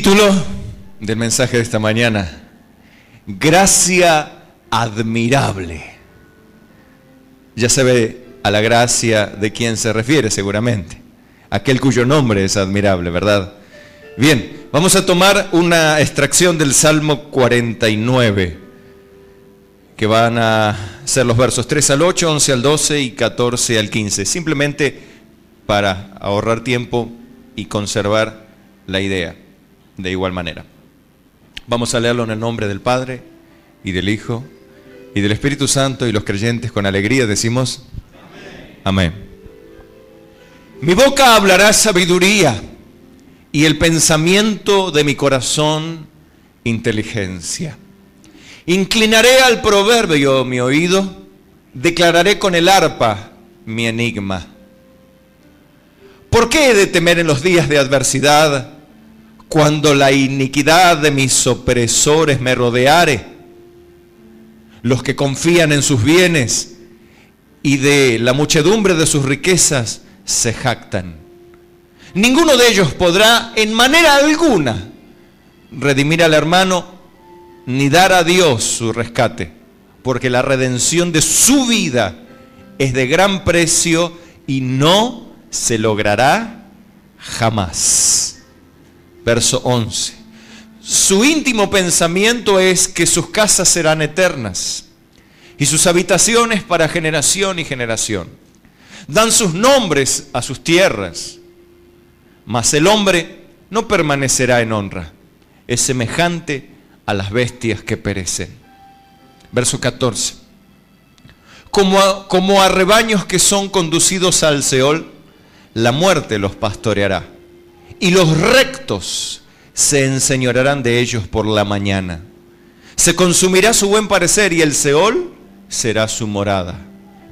Título del mensaje de esta mañana: gracia admirable. Ya sabe a la gracia de quién se refiere seguramente, aquel cuyo nombre es admirable, ¿verdad? Bien, vamos a tomar una extracción del Salmo 49, que van a ser los versos 3 al 8, 11 al 12 y 14 al 15, simplemente para ahorrar tiempo y conservar la idea de igual manera. Vamos a leerlo en el nombre del Padre y del Hijo y del Espíritu Santo, y los creyentes con alegría decimos amén. Mi boca hablará sabiduría y el pensamiento de mi corazón inteligencia. Inclinaré al proverbio mi oído, declararé con el arpa mi enigma. ¿Por qué he de temer en los días de adversidad, cuando la iniquidad de mis opresores me rodeare? Los que confían en sus bienes y de la muchedumbre de sus riquezas se jactan. Ninguno de ellos podrá en manera alguna redimir al hermano, ni dar a Dios su rescate, porque la redención de su vida es de gran precio y no se logrará jamás. Verso 11. Su íntimo pensamiento es que sus casas serán eternas y sus habitaciones para generación y generación. Dan sus nombres a sus tierras, mas el hombre no permanecerá en honra. Es semejante a las bestias que perecen. Verso 14. Como a rebaños que son conducidos al Seol, la muerte los pastoreará, y los rectos se enseñorearán de ellos por la mañana. Se consumirá su buen parecer y el Seol será su morada.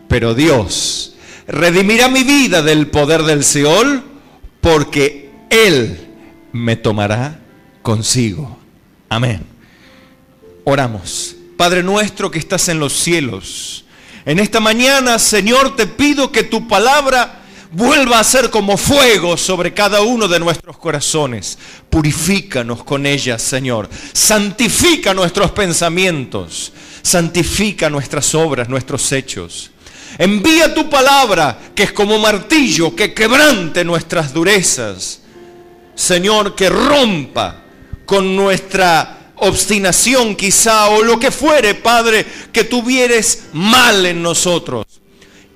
Pero Dios redimirá mi vida del poder del Seol, porque Él me tomará consigo. Amén. Oramos. Padre nuestro que estás en los cielos, en esta mañana, Señor, te pido que tu palabra vuelva a ser como fuego sobre cada uno de nuestros corazones. Purifícanos con ella, Señor. Santifica nuestros pensamientos. Santifica nuestras obras, nuestros hechos. Envía tu palabra, que es como martillo, que quebrante nuestras durezas. Señor, que rompa con nuestra obstinación quizá, o lo que fuere, Padre, que tuvieres mal en nosotros.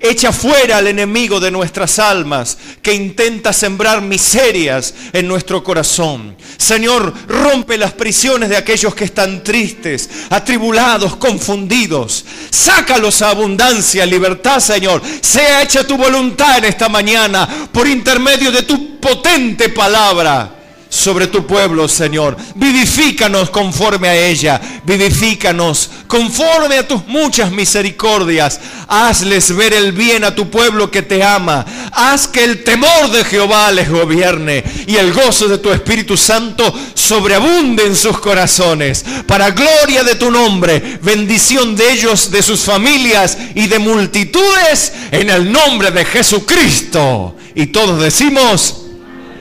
Echa fuera al enemigo de nuestras almas que intenta sembrar miserias en nuestro corazón. Señor, rompe las prisiones de aquellos que están tristes, atribulados, confundidos. Sácalos a abundancia, libertad, Señor. Sea hecha tu voluntad en esta mañana por intermedio de tu potente palabra sobre tu pueblo, Señor. Vivifícanos conforme a ella. Vivifícanos conforme a tus muchas misericordias. Hazles ver el bien a tu pueblo que te ama. Haz que el temor de Jehová les gobierne y el gozo de tu Espíritu Santo sobreabunde en sus corazones. Para gloria de tu nombre, bendición de ellos, de sus familias y de multitudes, en el nombre de Jesucristo. Y todos decimos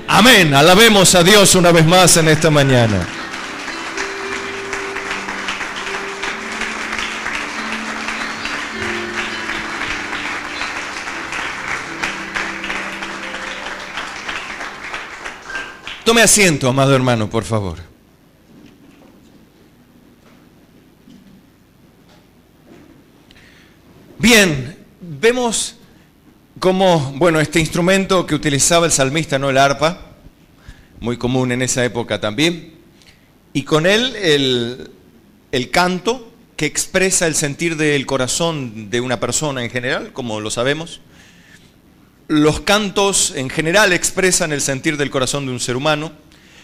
amén. Alabemos a Dios una vez más en esta mañana. Tome asiento, amado hermano, por favor. Bien, vemos como, este instrumento que utilizaba el salmista, ¿no? El arpa, muy común en esa época también. Y con él el canto que expresa el sentir del corazón de una persona en general, como lo sabemos. Los cantos en general expresan el sentir del corazón de un ser humano.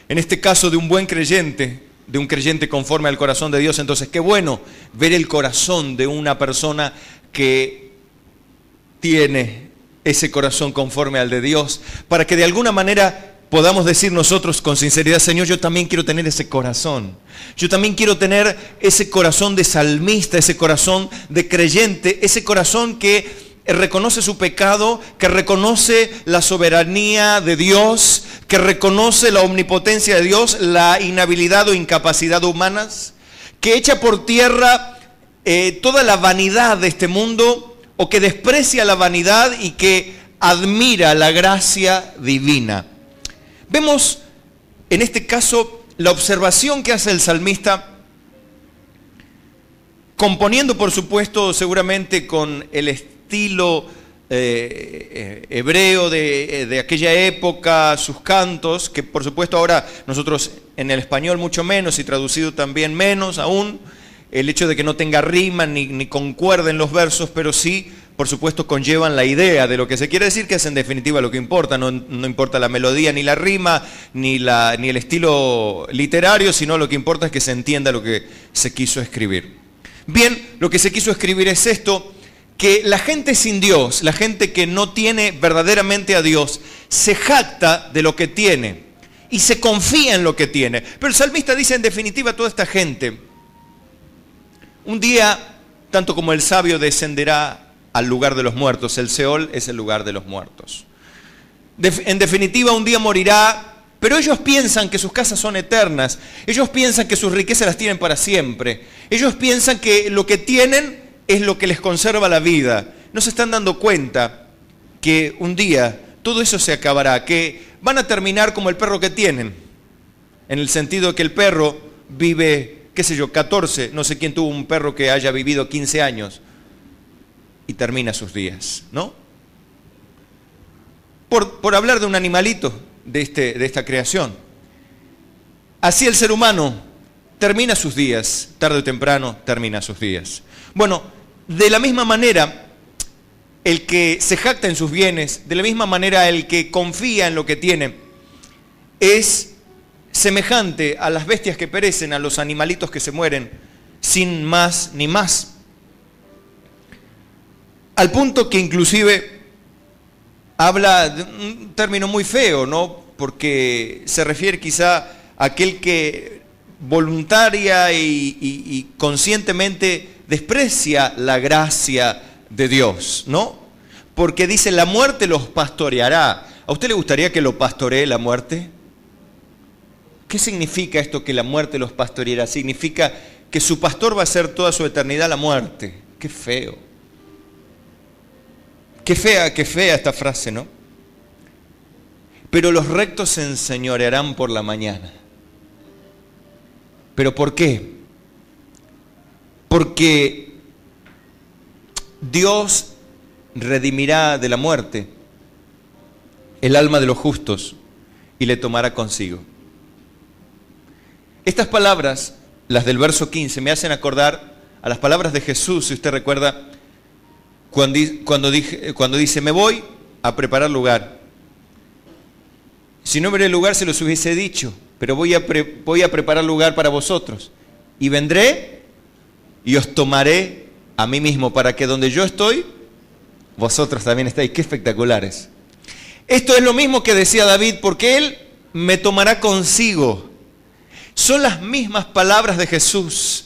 En este caso de un buen creyente, de un creyente conforme al corazón de Dios. Entonces, qué bueno ver el corazón de una persona que tiene ese corazón conforme al de Dios, para que de alguna manera podamos decir nosotros con sinceridad: Señor, yo también quiero tener ese corazón. Yo también quiero tener ese corazón de salmista, ese corazón de creyente, ese corazón que reconoce su pecado, que reconoce la soberanía de Dios, que reconoce la omnipotencia de Dios, la inhabilidad o incapacidad humanas, que echa por tierra toda la vanidad de este mundo, o que desprecia la vanidad y que admira la gracia divina. Vemos en este caso la observación que hace el salmista, componiendo por supuesto seguramente con el estilo hebreo de aquella época, sus cantos, que por supuesto ahora nosotros en el español mucho menos y traducido también menos aún, el hecho de que no tenga rima ni concuerden los versos, pero sí, por supuesto, conllevan la idea de lo que se quiere decir, que es en definitiva lo que importa. No importa la melodía, ni la rima, ni el estilo literario, sino lo que importa es que se entienda lo que se quiso escribir. Bien, lo que se quiso escribir es esto, que la gente sin Dios, la gente que no tiene verdaderamente a Dios, se jacta de lo que tiene y se confía en lo que tiene. Pero el salmista dice, en definitiva, toda esta gente, un día, tanto como el sabio descenderá al lugar de los muertos, el Seol es el lugar de los muertos. En definitiva, un día morirá, pero ellos piensan que sus casas son eternas, ellos piensan que sus riquezas las tienen para siempre, ellos piensan que lo que tienen es lo que les conserva la vida. No se están dando cuenta que un día todo eso se acabará, que van a terminar como el perro que tienen, en el sentido de que el perro vive, qué sé yo, 14, no sé quién tuvo un perro que haya vivido 15 años y termina sus días, ¿no? Por hablar de un animalito de esta creación. Así el ser humano termina sus días, tarde o temprano termina sus días. Bueno, de la misma manera, el que se jacta en sus bienes, de la misma manera el que confía en lo que tiene, es semejante a las bestias que perecen, a los animalitos que se mueren, sin más ni más. Al punto que inclusive habla de un término muy feo, ¿no? Porque se refiere quizá a aquel que voluntaria y conscientemente desprecia la gracia de Dios, ¿no? Porque dice, la muerte los pastoreará. ¿A usted le gustaría que lo pastoree la muerte? ¿Qué significa esto que la muerte los pastoreará? Significa que su pastor va a ser toda su eternidad la muerte. Qué feo. Qué fea esta frase, ¿no? Pero los rectos se enseñorearán por la mañana. ¿Pero por qué? Porque Dios redimirá de la muerte el alma de los justos y le tomará consigo. Estas palabras, las del verso 15, me hacen acordar a las palabras de Jesús, si usted recuerda, cuando dice, me voy a preparar lugar. Si no veré lugar, se los hubiese dicho, pero voy a preparar lugar para vosotros. Y vendré y os tomaré a mí mismo, para que donde yo estoy, vosotros también estáis. Qué espectaculares. Esto es lo mismo que decía David, porque Él me tomará consigo. Son las mismas palabras de Jesús.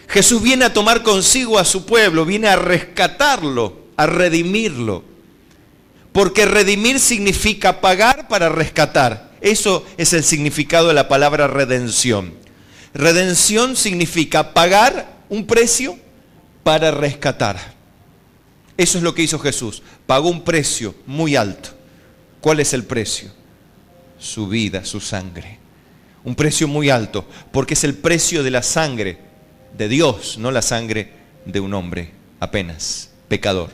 Jesús viene a tomar consigo a su pueblo, viene a rescatarlo, a redimirlo. Porque redimir significa pagar para rescatar. Eso es el significado de la palabra redención. Redención significa pagar un precio para rescatar. Eso es lo que hizo Jesús. Pagó un precio muy alto. ¿Cuál es el precio? Su vida, su sangre. Un precio muy alto, porque es el precio de la sangre de Dios, no la sangre de un hombre apenas pecador,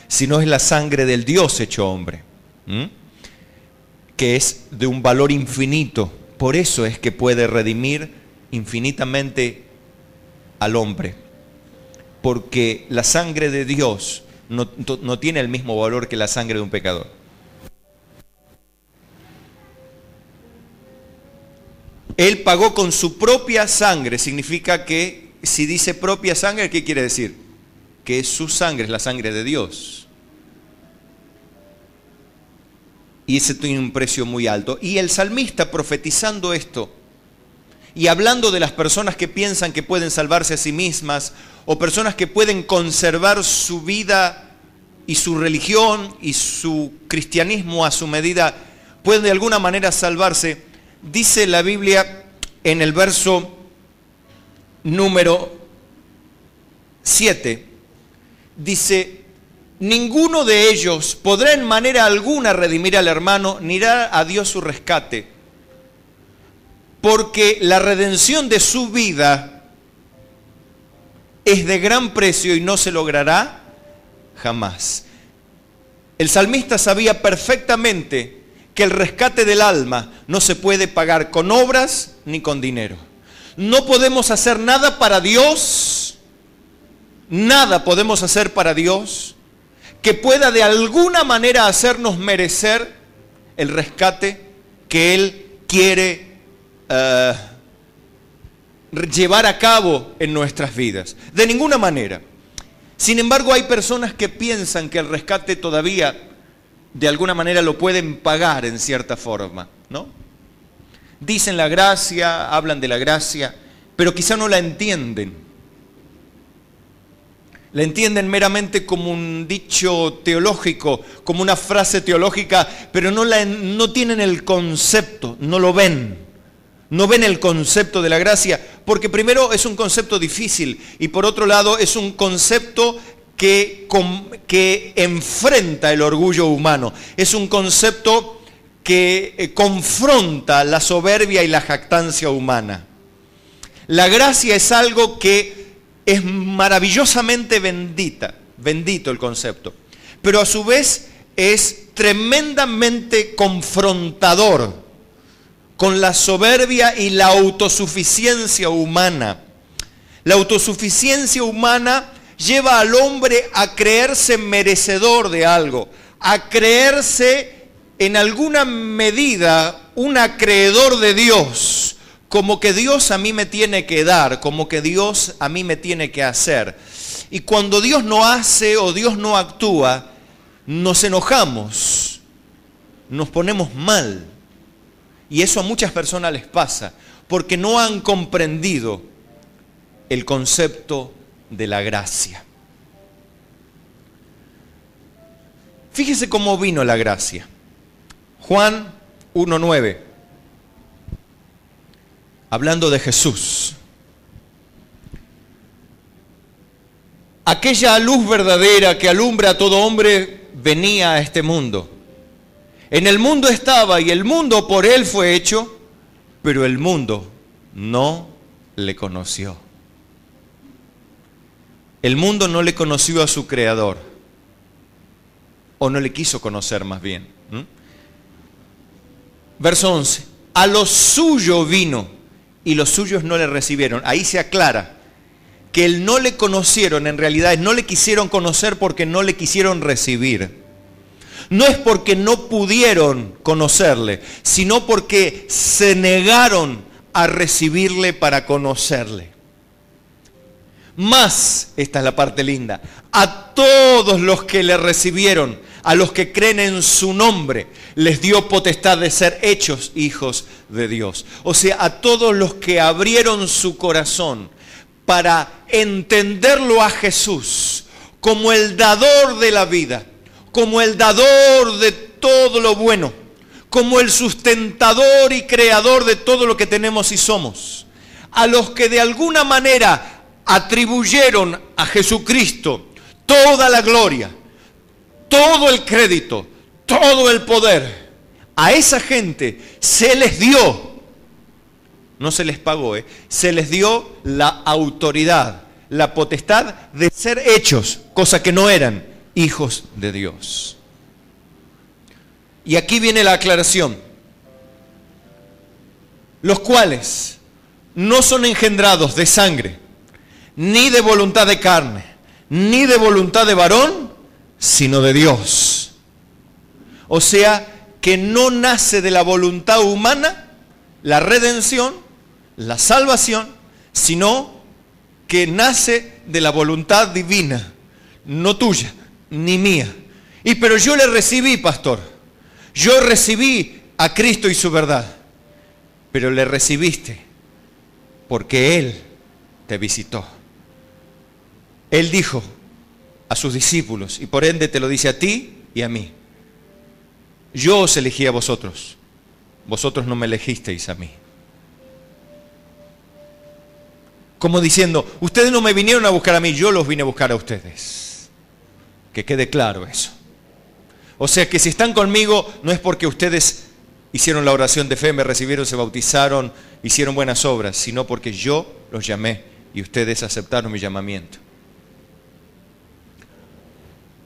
sino es la sangre del Dios hecho hombre, que es de un valor infinito. Por eso es que puede redimir infinitamente al hombre, porque la sangre de Dios no tiene el mismo valor que la sangre de un pecador. Él pagó con su propia sangre. Significa que, si dice propia sangre, ¿qué quiere decir? Que es su sangre, es la sangre de Dios. Y ese tiene un precio muy alto. Y el salmista, profetizando esto, y hablando de las personas que piensan que pueden salvarse a sí mismas, o personas que pueden conservar su vida y su religión y su cristianismo a su medida pueden de alguna manera salvarse, dice la Biblia en el verso número 7, dice: ninguno de ellos podrá en manera alguna redimir al hermano, ni dar a Dios su rescate, porque la redención de su vida es de gran precio y no se logrará jamás. El salmista sabía perfectamente que el rescate del alma no se puede pagar con obras ni con dinero. No podemos hacer nada para Dios, nada podemos hacer para Dios que pueda de alguna manera hacernos merecer el rescate que Él quiere llevar a cabo en nuestras vidas. De ninguna manera. Sin embargo, hay personas que piensan que el rescate todavía de alguna manera lo pueden pagar en cierta forma, ¿no? Dicen la gracia, hablan de la gracia, pero quizá no la entienden. La entienden meramente como un dicho teológico, como una frase teológica, pero no tienen el concepto, no lo ven. No ven el concepto de la gracia, porque primero es un concepto difícil y por otro lado es un concepto que enfrenta el orgullo humano. Es un concepto que confronta la soberbia y la jactancia humana. La gracia es algo que es maravillosamente bendito el concepto, pero a su vez es tremendamente confrontador con la soberbia y la autosuficiencia humana. La autosuficiencia humana lleva al hombre a creerse merecedor de algo, a creerse en alguna medida un acreedor de Dios, como que Dios a mí me tiene que dar, como que Dios a mí me tiene que hacer. Y cuando Dios no hace o Dios no actúa, nos enojamos, nos ponemos mal. Y eso a muchas personas les pasa, porque no han comprendido el concepto de la gracia. Fíjese cómo vino la gracia. Juan 1:9, hablando de Jesús. Aquella luz verdadera que alumbra a todo hombre venía a este mundo. En el mundo estaba y el mundo por él fue hecho, pero el mundo no le conoció. El mundo no le conoció a su creador, o no le quiso conocer más bien. Verso 11, a los suyos vino y los suyos no le recibieron. Ahí se aclara que el no le conocieron en realidad es no le quisieron conocer porque no le quisieron recibir. No es porque no pudieron conocerle, sino porque se negaron a recibirle para conocerle. Más, esta es la parte linda, a todos los que le recibieron, a los que creen en su nombre, les dio potestad de ser hechos hijos de Dios. O sea, a todos los que abrieron su corazón para entenderlo a Jesús como el dador de la vida, como el dador de todo lo bueno, como el sustentador y creador de todo lo que tenemos y somos. A los que de alguna manera atribuyeron a Jesucristo toda la gloria, todo el crédito, todo el poder, a esa gente se les dio, no se les pagó, se les dio la autoridad, la potestad de ser hechos, cosa que no eran, hijos de Dios. Y aquí viene la aclaración. Los cuales no son engendrados de sangre, ni de voluntad de carne, ni de voluntad de varón, sino de Dios. O sea, que no nace de la voluntad humana la redención, la salvación, sino que nace de la voluntad divina, no tuya, ni mía. Pero yo le recibí, pastor. Yo recibí a Cristo y su verdad. Pero le recibiste porque Él te visitó. Él dijo a sus discípulos y por ende te lo dice a ti y a mí. Yo os elegí a vosotros, vosotros no me elegisteis a mí. Como diciendo, ustedes no me vinieron a buscar a mí, yo los vine a buscar a ustedes. Que quede claro eso. O sea que si están conmigo no es porque ustedes hicieron la oración de fe, me recibieron, se bautizaron, hicieron buenas obras, sino porque yo los llamé y ustedes aceptaron mi llamamiento.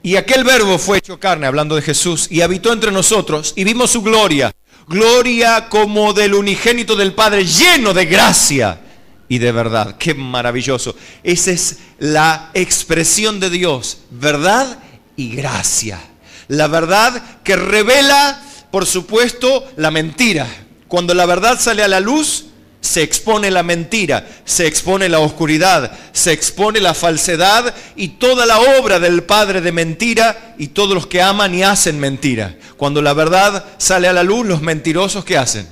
Y aquel verbo fue hecho carne, hablando de Jesús, y habitó entre nosotros y vimos su gloria, gloria como del unigénito del Padre, lleno de gracia y de verdad. ¡Qué maravilloso! Esa es la expresión de Dios, verdad y gracia. La verdad que revela, por supuesto, la mentira. Cuando la verdad sale a la luz, se expone la mentira, se expone la oscuridad, se expone la falsedad y toda la obra del padre de mentira y todos los que aman y hacen mentira. Cuando la verdad sale a la luz, los mentirosos, ¿qué hacen?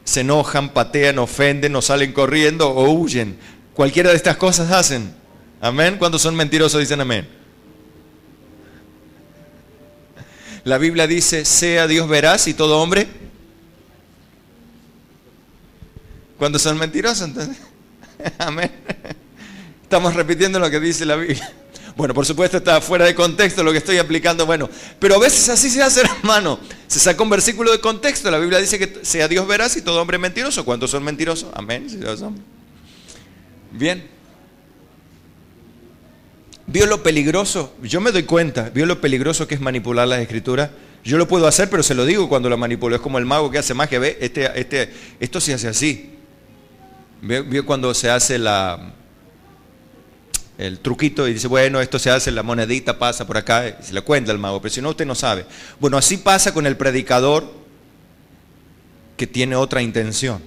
Se enojan, patean, ofenden, o salen corriendo o huyen. Cualquiera de estas cosas hacen. Amén. Cuando son mentirosos dicen amén. La Biblia dice, sea Dios veraz y todo hombre. Cuando son mentirosos, entonces, amén. Estamos repitiendo lo que dice la Biblia. Bueno, por supuesto está fuera de contexto lo que estoy aplicando, bueno, pero a veces así se hace, hermano. Se saca un versículo de contexto, la Biblia dice que sea Dios veraz y todo hombre mentiroso. ¿Cuántos son mentirosos? Amén. ¿Sí son? Bien. ¿Vio lo peligroso? Yo me doy cuenta, ¿vio lo peligroso que es manipular las escrituras? Yo lo puedo hacer, pero se lo digo cuando lo manipulo. Es como el mago que hace magia, ve, esto se hace así. ¿Vio cuando se hace el truquito y dice, bueno, esto se hace, la monedita pasa por acá, y se le cuenta al mago, pero si no, usted no sabe. Bueno, así pasa con el predicador que tiene otra intención.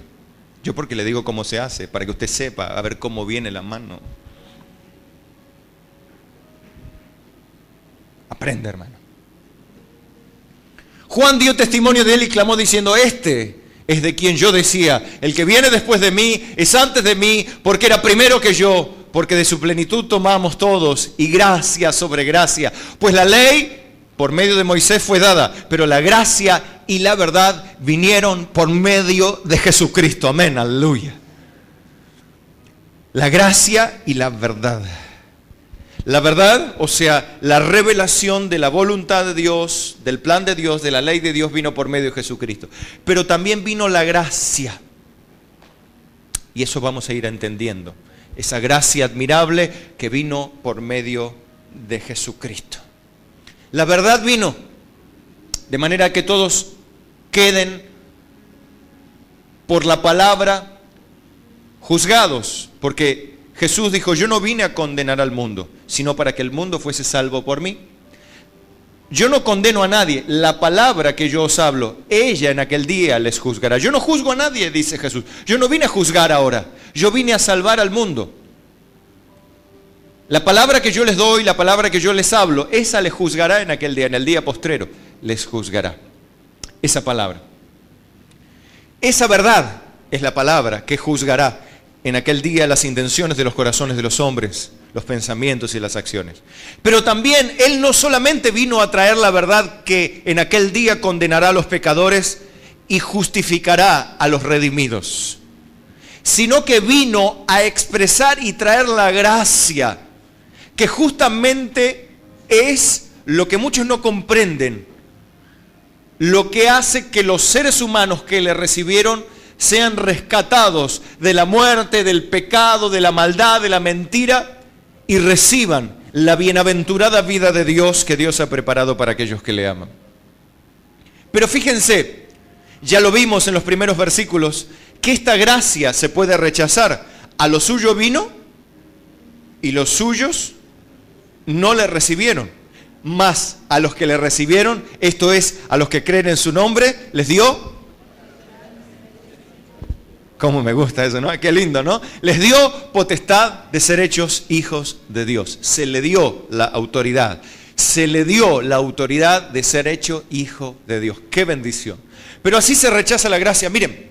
Yo porque le digo cómo se hace, para que usted sepa, a ver cómo viene la mano. Aprende, hermano. Juan dio testimonio de él y clamó diciendo, este es de quien yo decía, el que viene después de mí es antes de mí, porque era primero que yo, porque de su plenitud tomamos todos, y gracia sobre gracia. Pues la ley por medio de Moisés fue dada, pero la gracia y la verdad vinieron por medio de Jesucristo. Amén, aleluya. La gracia y la verdad. La verdad, o sea, la revelación de la voluntad de Dios, del plan de Dios, de la ley de Dios, vino por medio de Jesucristo. Pero también vino la gracia. Y eso vamos a ir entendiendo. Esa gracia admirable que vino por medio de Jesucristo. La verdad vino de manera que todos queden por la palabra juzgados, porque Jesús dijo, yo no vine a condenar al mundo, sino para que el mundo fuese salvo por mí. Yo no condeno a nadie, la palabra que yo os hablo, ella en aquel día les juzgará. Yo no juzgo a nadie, dice Jesús. Yo no vine a juzgar ahora, yo vine a salvar al mundo. La palabra que yo les doy, la palabra que yo les hablo, esa les juzgará en aquel día, en el día postrero, les juzgará. Esa palabra. Esa verdad es la palabra que juzgará en aquel día las intenciones de los corazones de los hombres, los pensamientos y las acciones. Pero también Él no solamente vino a traer la verdad que en aquel día condenará a los pecadores y justificará a los redimidos, sino que vino a expresar y traer la gracia, que justamente es lo que muchos no comprenden, lo que hace que los seres humanos que le recibieron sean rescatados de la muerte, del pecado, de la maldad, de la mentira, y reciban la bienaventurada vida de Dios que Dios ha preparado para aquellos que le aman. Pero fíjense, ya lo vimos en los primeros versículos, que esta gracia se puede rechazar. A lo suyo vino y los suyos no le recibieron. Mas a los que le recibieron, esto es, a los que creen en su nombre, les dio... ¿Cómo me gusta eso, no? Qué lindo, ¿no? Les dio potestad de ser hechos hijos de Dios. Se le dio la autoridad. Se le dio la autoridad de ser hecho hijo de Dios. ¡Qué bendición! Pero así se rechaza la gracia. Miren,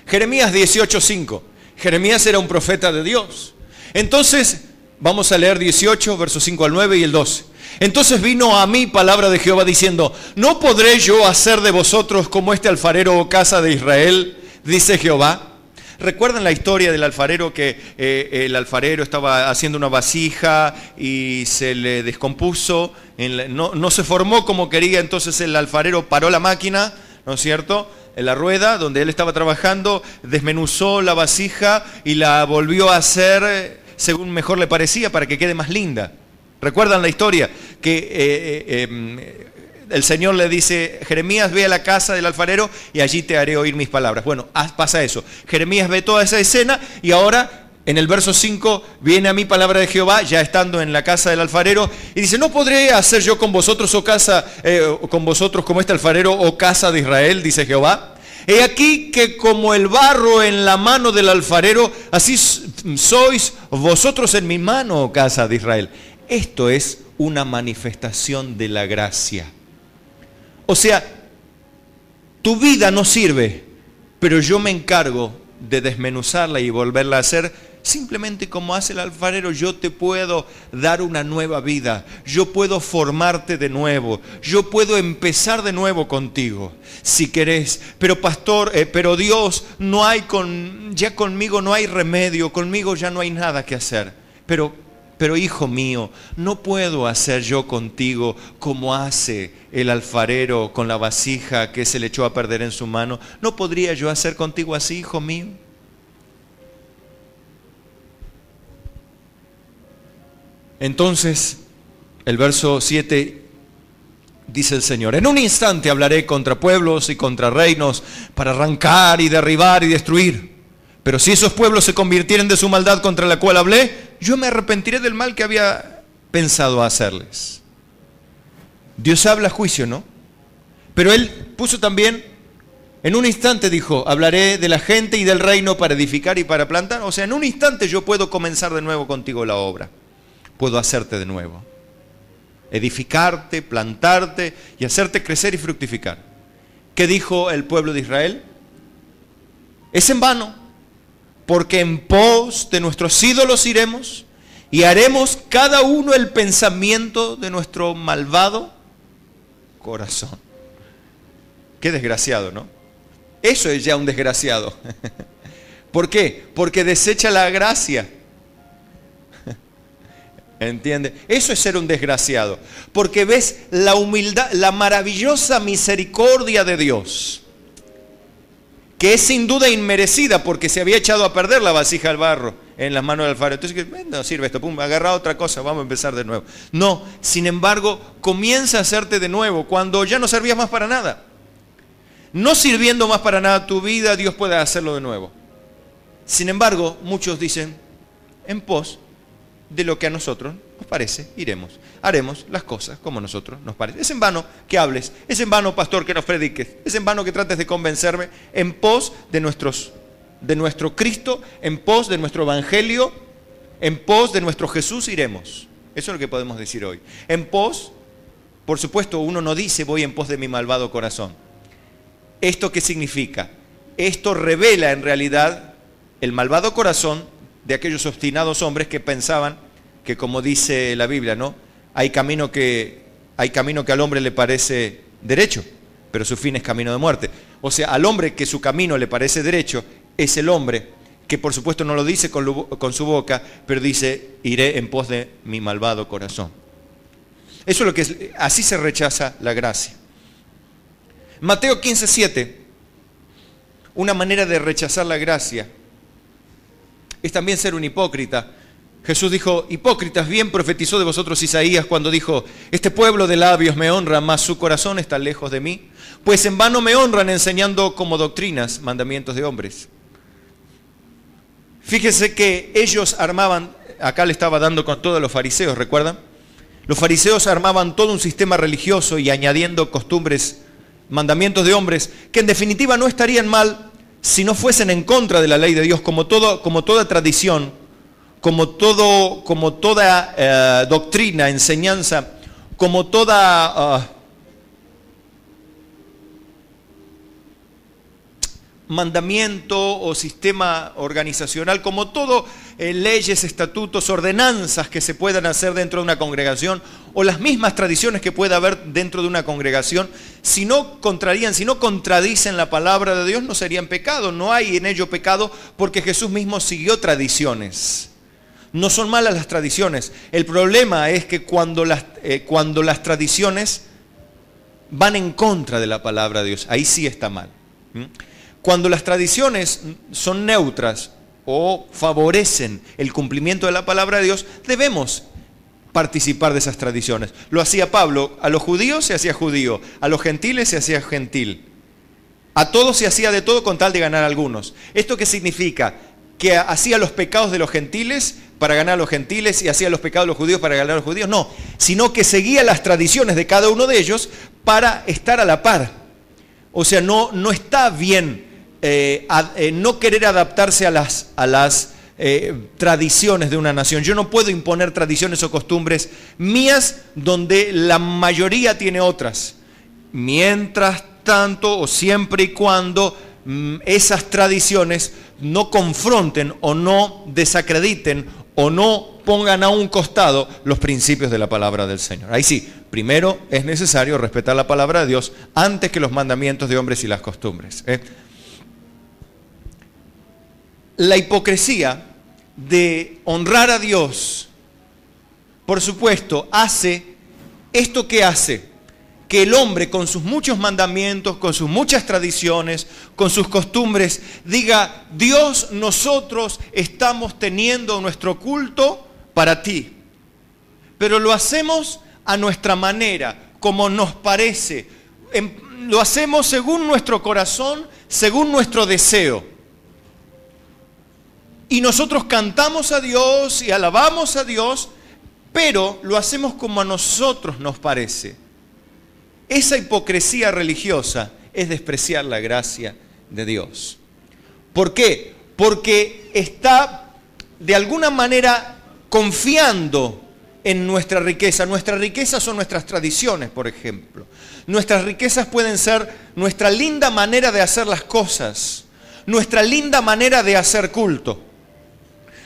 Jeremías 18:5. Jeremías era un profeta de Dios. Entonces, Vamos a leer 18, versos 5 al 9 y el 12. Entonces vino a mí palabra de Jehová diciendo, ¿no podré yo hacer de vosotros como este alfarero, oh casa de Israel? Dice Jehová. ¿Recuerdan la historia del alfarero que el alfarero estaba haciendo una vasija y se le descompuso? No se formó como quería, entonces el alfarero paró la máquina, ¿no es cierto?, en la rueda donde él estaba trabajando, desmenuzó la vasija y la volvió a hacer según mejor le parecía para que quede más linda. ¿Recuerdan la historia? Que el Señor le dice, Jeremías, ve a la casa del alfarero y allí te haré oír mis palabras. Bueno, pasa eso. Jeremías ve toda esa escena y ahora en el verso 5 viene a mí palabra de Jehová, ya estando en la casa del alfarero, y dice, ¿no podré hacer yo con vosotros, oh casa, con vosotros como este alfarero, oh casa de Israel? Dice Jehová. He aquí que como el barro en la mano del alfarero, así sois vosotros en mi mano, oh casa de Israel. Esto es una manifestación de la gracia. O sea, tu vida no sirve, pero yo me encargo de desmenuzarla y volverla a hacer simplemente como hace el alfarero. Yo te puedo dar una nueva vida, yo puedo formarte de nuevo, yo puedo empezar de nuevo contigo, si querés. Pero pastor, pero Dios, ya conmigo no hay remedio, conmigo ya no hay nada que hacer. Pero hijo mío, no puedo hacer yo contigo como hace el alfarero con la vasija que se le echó a perder en su mano. ¿No podría yo hacer contigo así, hijo mío? Entonces, el verso 7 dice el Señor, en un instante hablaré contra pueblos y contra reinos para arrancar y derribar y destruir. Pero si esos pueblos se convirtieren de su maldad contra la cual hablé, yo me arrepentiré del mal que había pensado hacerles. Dios habla juicio, ¿no? Pero Él puso también, en un instante dijo, hablaré de la gente y del reino para edificar y para plantar. O sea, en un instante yo puedo comenzar de nuevo contigo la obra. Puedo hacerte de nuevo. Edificarte, plantarte y hacerte crecer y fructificar. ¿Qué dijo el pueblo de Israel? Es en vano. Porque en pos de nuestros ídolos iremos y haremos cada uno el pensamiento de nuestro malvado corazón. Qué desgraciado, ¿no? Eso es ya un desgraciado. ¿Por qué? Porque desecha la gracia. ¿Entiende? Eso es ser un desgraciado. Porque ves la humildad, la maravillosa misericordia de Dios, que es sin duda inmerecida porque se había echado a perder la vasija al barro en las manos del alfarero. Entonces, no sirve esto, pum, agarra otra cosa, vamos a empezar de nuevo. No, sin embargo, comienza a hacerte de nuevo cuando ya no servías más para nada. No sirviendo más para nada tu vida, Dios puede hacerlo de nuevo. Sin embargo, muchos dicen, en pos de lo que a nosotros nos parece, iremos. Haremos las cosas como a nosotros nos parece. Es en vano que hables, es en vano, pastor, que nos prediques, es en vano que trates de convencerme. En pos de nuestro Cristo, en pos de nuestro Evangelio, en pos de nuestro Jesús iremos. Eso es lo que podemos decir hoy. En pos, por supuesto, uno no dice voy en pos de mi malvado corazón. ¿Esto qué significa? Esto revela en realidad el malvado corazón de aquellos obstinados hombres que pensaban que, como dice la Biblia, ¿no?, hay camino que al hombre le parece derecho, pero su fin es camino de muerte. O sea, al hombre que su camino le parece derecho, es el hombre que por supuesto no lo dice con su boca, pero dice, iré en pos de mi malvado corazón. Eso es lo que es, así se rechaza la gracia. Mateo 15:7, una manera de rechazar la gracia es también ser un hipócrita. Jesús dijo, hipócritas, bien profetizó de vosotros Isaías cuando dijo, este pueblo de labios me honra, mas su corazón está lejos de mí, pues en vano me honran enseñando como doctrinas mandamientos de hombres. Fíjese que ellos armaban, acá le estaba dando con todos los fariseos, ¿recuerdan? Los fariseos armaban todo un sistema religioso y añadiendo costumbres, mandamientos de hombres, que en definitiva no estarían mal si no fuesen en contra de la ley de Dios, como toda tradición, como toda doctrina, enseñanza, como toda mandamiento o sistema organizacional, como todo, leyes, estatutos, ordenanzas que se puedan hacer dentro de una congregación, o las mismas tradiciones que pueda haber dentro de una congregación, si no contradicen la palabra de Dios, no serían pecado. No hay en ello pecado, porque Jesús mismo siguió tradiciones. No son malas las tradiciones. El problema es que cuando las tradiciones van en contra de la palabra de Dios, ahí sí está mal. Cuando las tradiciones son neutras o favorecen el cumplimiento de la palabra de Dios, debemos participar de esas tradiciones. Lo hacía Pablo: a los judíos se hacía judío, a los gentiles se hacía gentil. A todos se hacía de todo con tal de ganar a algunos. ¿Esto qué significa? ¿Que hacía los pecados de los gentiles para ganar a los gentiles y hacía los pecados de los judíos para ganar a los judíos? No, sino que seguía las tradiciones de cada uno de ellos para estar a la par. O sea, no está bien no querer adaptarse a las tradiciones de una nación. Yo no puedo imponer tradiciones o costumbres mías donde la mayoría tiene otras. Mientras tanto, o siempre y cuando esas tradiciones no confronten o no desacrediten o no pongan a un costado los principios de la palabra del Señor. Ahí sí, primero es necesario respetar la palabra de Dios antes que los mandamientos de hombres y las costumbres. La hipocresía de honrar a Dios, por supuesto, hace esto que hace: que el hombre, con sus muchos mandamientos, con sus muchas tradiciones, con sus costumbres, diga: Dios, nosotros estamos teniendo nuestro culto para ti, pero lo hacemos a nuestra manera, como nos parece, lo hacemos según nuestro corazón, según nuestro deseo. Y nosotros cantamos a Dios y alabamos a Dios, pero lo hacemos como a nosotros nos parece. Esa hipocresía religiosa es despreciar la gracia de Dios. ¿Por qué? Porque está de alguna manera confiando en nuestra riqueza. Nuestra riqueza son nuestras tradiciones, por ejemplo. Nuestras riquezas pueden ser nuestra linda manera de hacer las cosas, nuestra linda manera de hacer culto,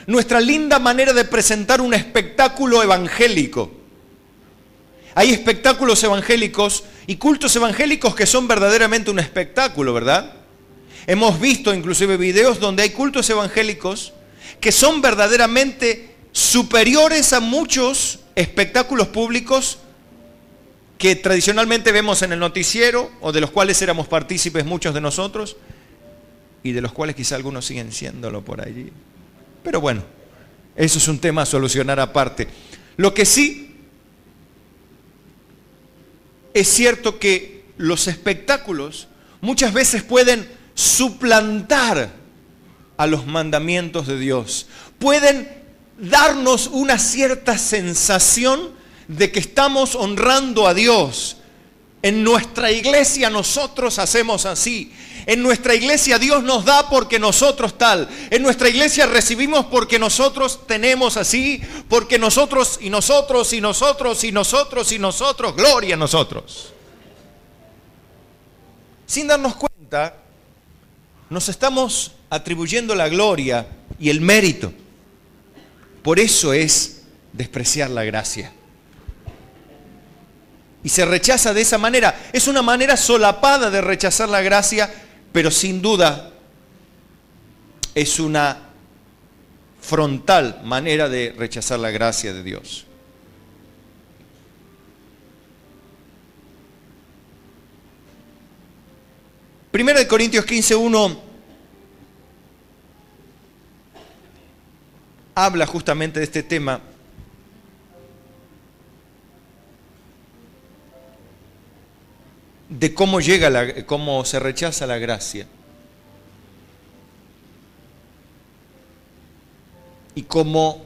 nuestra linda manera de presentar un espectáculo evangélico. Hay espectáculos evangélicos y cultos evangélicos que son verdaderamente un espectáculo, ¿verdad? Hemos visto inclusive videos donde hay cultos evangélicos que son verdaderamente superiores a muchos espectáculos públicos que tradicionalmente vemos en el noticiero, o de los cuales éramos partícipes muchos de nosotros, y de los cuales quizá algunos siguen siéndolo por allí. Pero bueno, eso es un tema a solucionar aparte. Lo que sí es cierto que los espectáculos muchas veces pueden suplantar a los mandamientos de Dios. Pueden darnos una cierta sensación de que estamos honrando a Dios. En nuestra iglesia nosotros hacemos así. En nuestra iglesia Dios nos da porque nosotros tal. En nuestra iglesia recibimos porque nosotros tenemos así. Porque nosotros y nosotros y nosotros y nosotros y nosotros. Gloria a nosotros. Sin darnos cuenta, nos estamos atribuyendo la gloria y el mérito. Por eso es despreciar la gracia. Y se rechaza de esa manera. Es una manera solapada de rechazar la gracia, pero sin duda es una frontal manera de rechazar la gracia de Dios. Primera de Corintios 15:1 habla justamente de este tema. De cómo se rechaza la gracia. Y cómo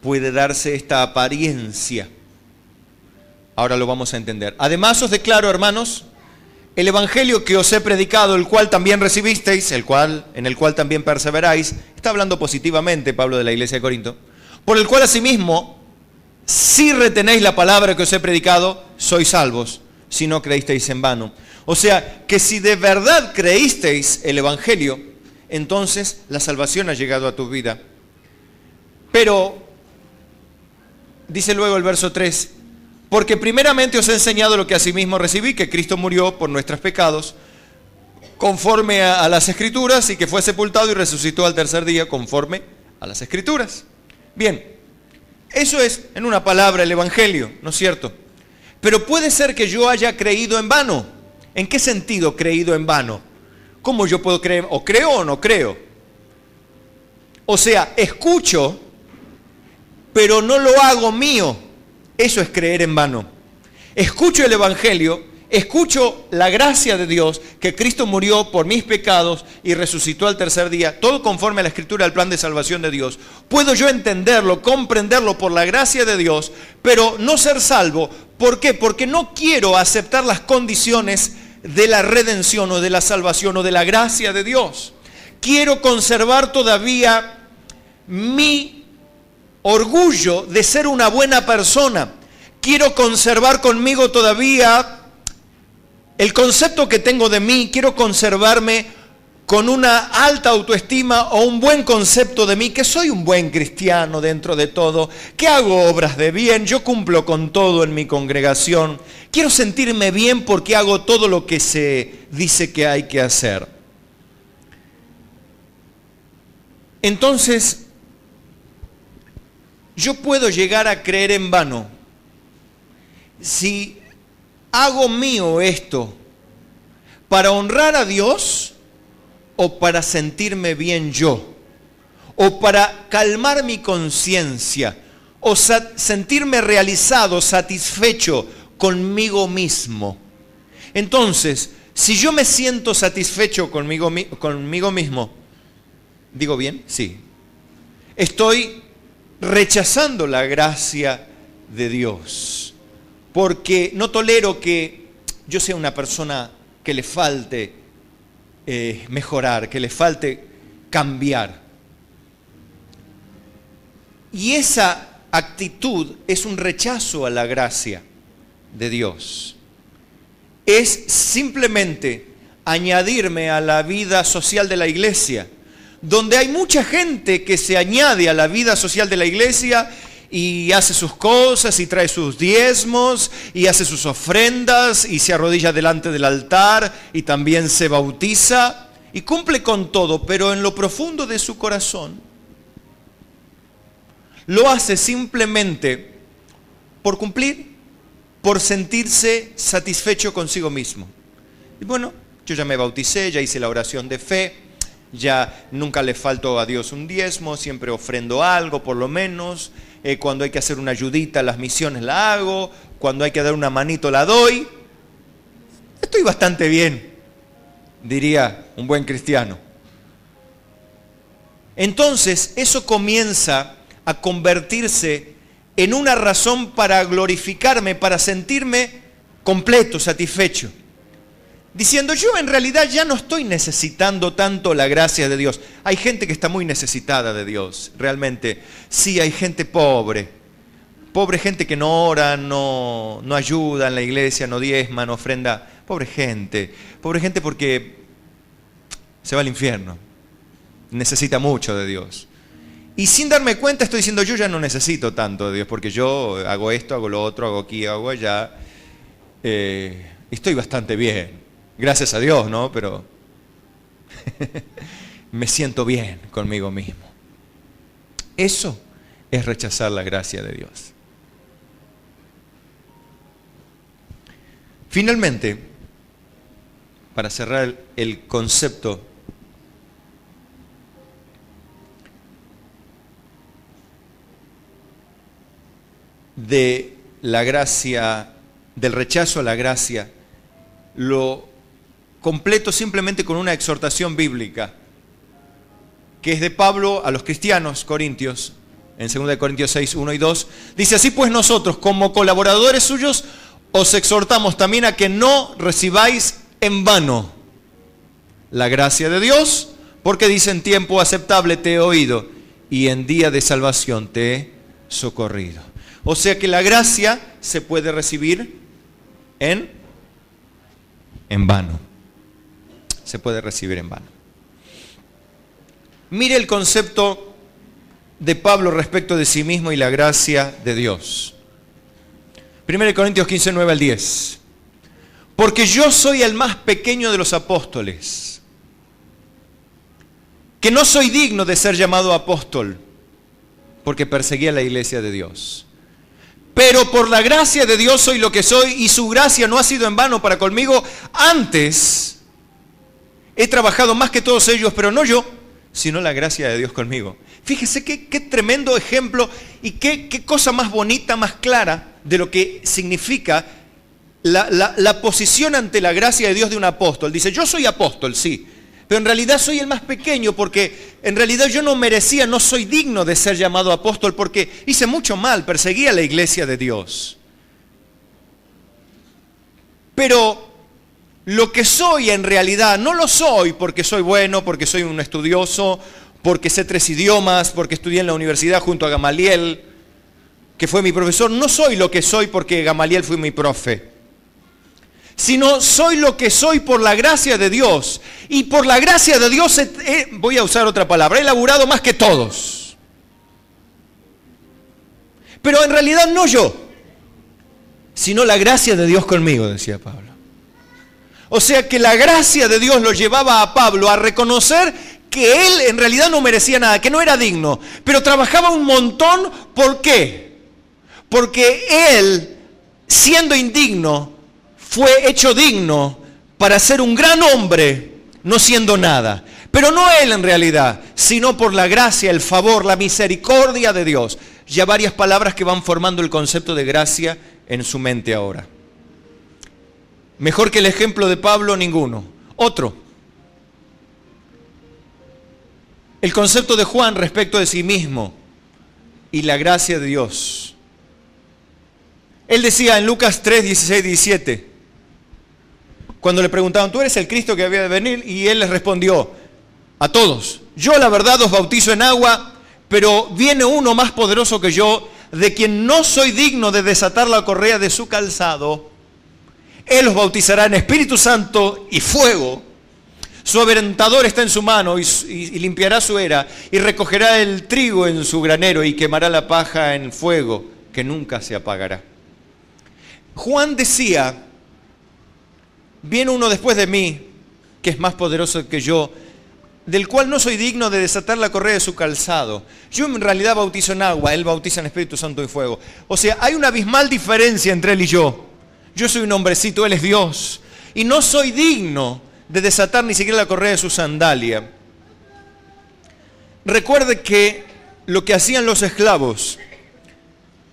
puede darse esta apariencia. Ahora lo vamos a entender. Además os declaro, hermanos, el evangelio que os he predicado, el cual también recibisteis, en el cual también perseveráis. Está hablando positivamente Pablo de la iglesia de Corinto. Por el cual asimismo, si retenéis la palabra que os he predicado, sois salvos, si no creísteis en vano. O sea, que si de verdad creísteis el Evangelio, entonces la salvación ha llegado a tu vida. Pero, dice luego el verso 3, porque primeramente os he enseñado lo que asimismo recibí, que Cristo murió por nuestros pecados, conforme a las Escrituras, y que fue sepultado y resucitó al tercer día, conforme a las Escrituras. Bien, eso es, en una palabra, el Evangelio, ¿no es cierto? Pero puede ser que yo haya creído en vano. ¿En qué sentido creído en vano? ¿Cómo yo puedo creer? ¿O creo o no creo? O sea, escucho, pero no lo hago mío. Eso es creer en vano. Escucho el Evangelio, escucho la gracia de Dios, que Cristo murió por mis pecados y resucitó al tercer día, todo conforme a la Escritura, al plan de salvación de Dios. Puedo yo entenderlo, comprenderlo por la gracia de Dios, pero no ser salvo. ¿Por qué? Porque no quiero aceptar las condiciones de la redención o de la salvación o de la gracia de Dios. Quiero conservar todavía mi orgullo de ser una buena persona. Quiero conservar conmigo todavía el concepto que tengo de mí. Quiero conservarme con una alta autoestima o un buen concepto de mí, que soy un buen cristiano dentro de todo, que hago obras de bien, yo cumplo con todo en mi congregación. Quiero sentirme bien porque hago todo lo que se dice que hay que hacer. Entonces, yo puedo llegar a creer en vano si hago mío esto para honrar a Dios, o para sentirme bien yo, o para calmar mi conciencia, o sentirme realizado, satisfecho conmigo mismo. Entonces, si yo me siento satisfecho conmigo mismo, ¿digo bien? Sí. Estoy rechazando la gracia de Dios, porque no tolero que yo sea una persona que le falte mejorar, que le falte cambiar. Y esa actitud es un rechazo a la gracia de Dios. Es simplemente añadirme a la vida social de la iglesia, donde hay mucha gente que se añade a la vida social de la iglesia y hace sus cosas y trae sus diezmos y hace sus ofrendas y se arrodilla delante del altar y también se bautiza y cumple con todo, pero en lo profundo de su corazón lo hace simplemente por cumplir, por sentirse satisfecho consigo mismo. Y bueno, yo ya me bauticé, ya hice la oración de fe, ya nunca le falto a Dios un diezmo, siempre ofrendo algo por lo menos. Cuando hay que hacer una ayudita a las misiones la hago, cuando hay que dar una manito la doy. Estoy bastante bien, diría un buen cristiano. Entonces eso comienza a convertirse en una razón para glorificarme, para sentirme completo, satisfecho. Diciendo, yo en realidad ya no estoy necesitando tanto la gracia de Dios. Hay gente que está muy necesitada de Dios, realmente. Sí, hay gente pobre. Pobre gente que no ora, no ayuda en la iglesia, no diezma, no ofrenda. Pobre gente porque se va al infierno. Necesita mucho de Dios. Y sin darme cuenta estoy diciendo, yo ya no necesito tanto de Dios, porque yo hago esto, hago lo otro, hago aquí, hago allá. Estoy bastante bien. Gracias a Dios, ¿no? Pero me siento bien conmigo mismo. Eso es rechazar la gracia de Dios. Finalmente, para cerrar el concepto, de la gracia, del rechazo a la gracia, lo completo simplemente con una exhortación bíblica, que es de Pablo a los cristianos corintios, en 2 Corintios 6, 1 y 2. Dice, así pues nosotros, como colaboradores suyos, os exhortamos también a que no recibáis en vano la gracia de Dios, porque dice, en tiempo aceptable te he oído, y en día de salvación te he socorrido. O sea que la gracia se puede recibir en en vano. Se puede recibir en vano. Mire el concepto de Pablo respecto de sí mismo y la gracia de Dios. 1 Corintios 15, 9 al 10. Porque yo soy el más pequeño de los apóstoles, que no soy digno de ser llamado apóstol, porque perseguía la iglesia de Dios. Pero por la gracia de Dios soy lo que soy, y su gracia no ha sido en vano para conmigo. Antes he trabajado más que todos ellos, pero no yo, sino la gracia de Dios conmigo. Fíjese qué tremendo ejemplo y qué cosa más bonita, más clara de lo que significa la posición ante la gracia de Dios de un apóstol. Dice, yo soy apóstol, sí, pero en realidad soy el más pequeño porque en realidad yo no merecía, no soy digno de ser llamado apóstol porque hice mucho mal, perseguí a la iglesia de Dios. Pero lo que soy en realidad no lo soy porque soy bueno, porque soy un estudioso, porque sé 3 idiomas, porque estudié en la universidad junto a Gamaliel, que fue mi profesor. No soy lo que soy porque Gamaliel fue mi profe, sino soy lo que soy por la gracia de Dios. Y por la gracia de Dios, voy a usar otra palabra, he laburado más que todos. Pero en realidad no yo, sino la gracia de Dios conmigo, decía Pablo. O sea que la gracia de Dios lo llevaba a Pablo a reconocer que él en realidad no merecía nada, que no era digno, pero trabajaba un montón. ¿Por qué? Porque él, siendo indigno, fue hecho digno para ser un gran hombre, no siendo nada. Pero no él en realidad, sino por la gracia, el favor, la misericordia de Dios. Ya varias palabras que van formando el concepto de gracia en su mente ahora. Mejor que el ejemplo de Pablo, ninguno. Otro. El concepto de Juan respecto de sí mismo y la gracia de Dios. Él decía en Lucas 3, 16, 17, cuando le preguntaban, ¿tú eres el Cristo que había de venir? Y él les respondió a todos, yo la verdad os bautizo en agua, pero viene uno más poderoso que yo, de quien no soy digno de desatar la correa de su calzado. Él os bautizará en Espíritu Santo y fuego. Su aventador está en su mano y limpiará su era y recogerá el trigo en su granero y quemará la paja en fuego que nunca se apagará. Juan decía, viene uno después de mí que es más poderoso que yo, del cual no soy digno de desatar la correa de su calzado. Yo en realidad bautizo en agua, él bautiza en Espíritu Santo y fuego. O sea, hay una abismal diferencia entre él y yo. Yo soy un hombrecito, él es Dios. Y no soy digno de desatar ni siquiera la correa de su sandalia. Recuerde que lo que hacían los esclavos,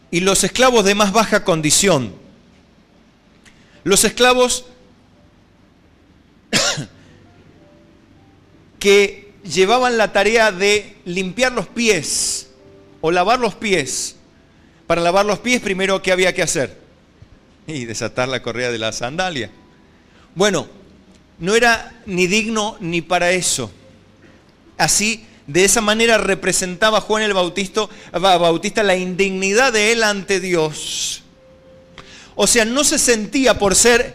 y los esclavos de más baja condición, los esclavos que llevaban la tarea de limpiar los pies o lavar los pies. Para lavar los pies, primero, ¿qué había que hacer? Y desatar la correa de la sandalia. Bueno, no era ni digno ni para eso. Así, de esa manera representaba Juan el Bautista la indignidad de él ante Dios. O sea, no se sentía por ser,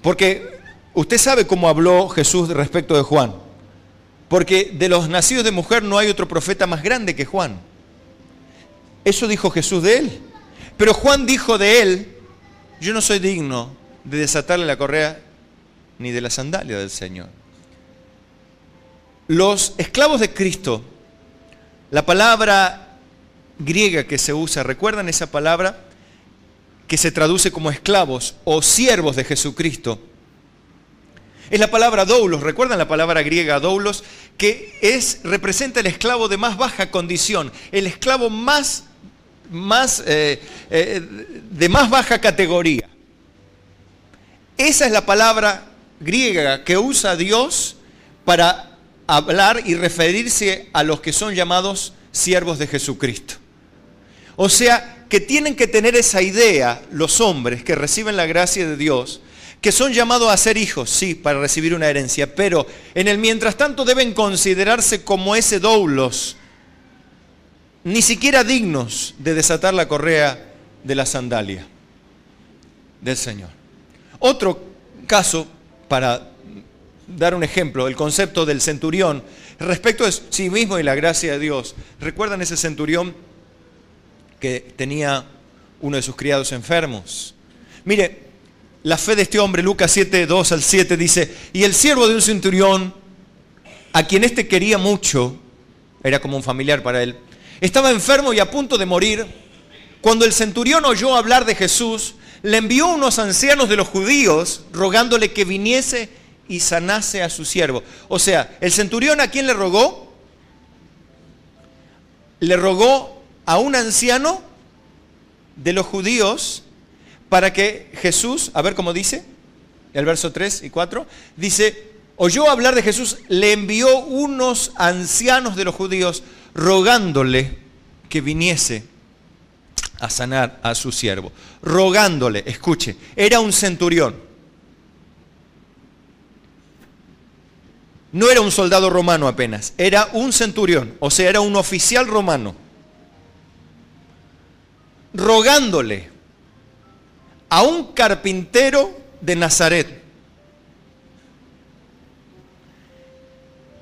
porque usted sabe cómo habló Jesús respecto de Juan. Porque de los nacidos de mujer no hay otro profeta más grande que Juan. Eso dijo Jesús de él. Pero Juan dijo de él, yo no soy digno de desatarle la correa ni de la sandalia del Señor. Los esclavos de Cristo, la palabra griega que se usa, ¿recuerdan esa palabra? Que se traduce como esclavos o siervos de Jesucristo. Es la palabra doulos, ¿recuerdan la palabra griega doulos? Que representa el esclavo de más baja condición, el esclavo de más baja categoría. Esa es la palabra griega que usa Dios para hablar y referirse a los que son llamados siervos de Jesucristo. O sea, que tienen que tener esa idea los hombres que reciben la gracia de Dios, que son llamados a ser hijos, sí, para recibir una herencia, pero en el mientras tanto deben considerarse como ese doulos, ni siquiera dignos de desatar la correa de la sandalia del Señor. Otro caso para dar un ejemplo, el concepto del centurión respecto de sí mismo y la gracia de Dios. ¿Recuerdan ese centurión que tenía uno de sus criados enfermos? Mire, la fe de este hombre, Lucas 7, 2 al 7 dice, y el siervo de un centurión, a quien éste quería mucho, era como un familiar para él, estaba enfermo y a punto de morir. Cuando el centurión oyó hablar de Jesús, le envió unos ancianos de los judíos rogándole que viniese y sanase a su siervo. O sea, el centurión, ¿a quién le rogó? Le rogó a un anciano de los judíos para que Jesús, a ver cómo dice, el verso 3 y 4, dice, oyó hablar de Jesús, le envió unos ancianos de los judíos rogándole que viniese a sanar a su siervo. Rogándole, escuche, era un centurión. No era un soldado romano apenas, era un centurión, o sea, era un oficial romano. Rogándole a un carpintero de Nazaret,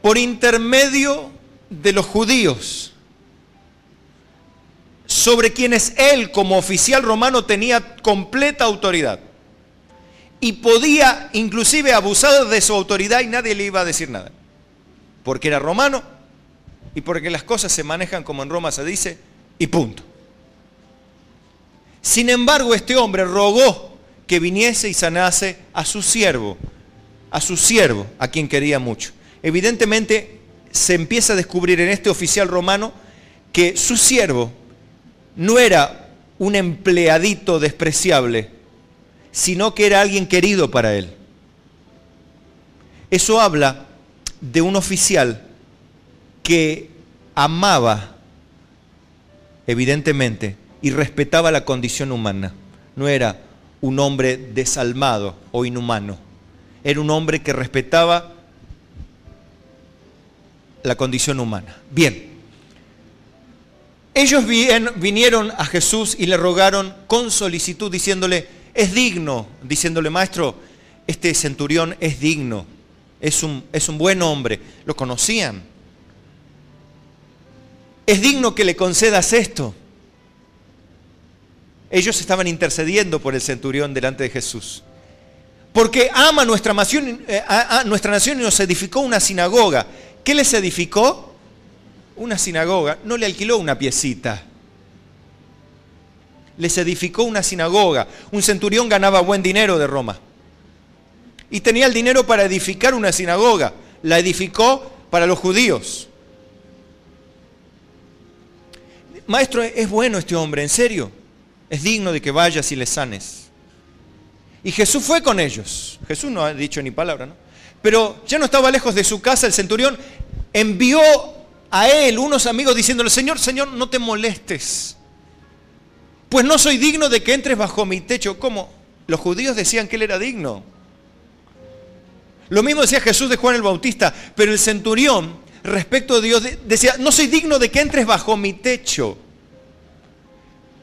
por intermedio de los judíos, sobre quienes él como oficial romano tenía completa autoridad. Y podía inclusive abusar de su autoridad y nadie le iba a decir nada. Porque era romano y porque las cosas se manejan como en Roma se dice y punto. Sin embargo, este hombre rogó que viniese y sanase a su siervo, a quien quería mucho. Evidentemente se empieza a descubrir en este oficial romano que su siervo no era un empleadito despreciable, sino que era alguien querido para él. Eso habla de un oficial que amaba, evidentemente, y respetaba la condición humana. No era un hombre desalmado o inhumano. Era un hombre que respetaba la condición humana. Bien. Ellos vinieron a Jesús y le rogaron con solicitud, diciéndole, es digno, diciéndole, maestro, este centurión es digno, es un buen hombre, lo conocían. Es digno que le concedas esto. Ellos estaban intercediendo por el centurión delante de Jesús. Porque ama nuestra nación y nos edificó una sinagoga. ¿Qué les edificó? Una sinagoga. No le alquiló una piecita. Les edificó una sinagoga. Un centurión ganaba buen dinero de Roma. Y tenía el dinero para edificar una sinagoga. La edificó para los judíos. Maestro, es bueno este hombre, en serio. Es digno de que vayas y le sanes. Y Jesús fue con ellos. Jesús no ha dicho ni palabra, ¿no? Pero ya no estaba lejos de su casa, el centurión envió a él unos amigos diciéndole, Señor, Señor, no te molestes, pues no soy digno de que entres bajo mi techo. ¿Cómo? Los judíos decían que él era digno. Lo mismo decía Jesús de Juan el Bautista, pero el centurión, respecto a Dios, decía, no soy digno de que entres bajo mi techo,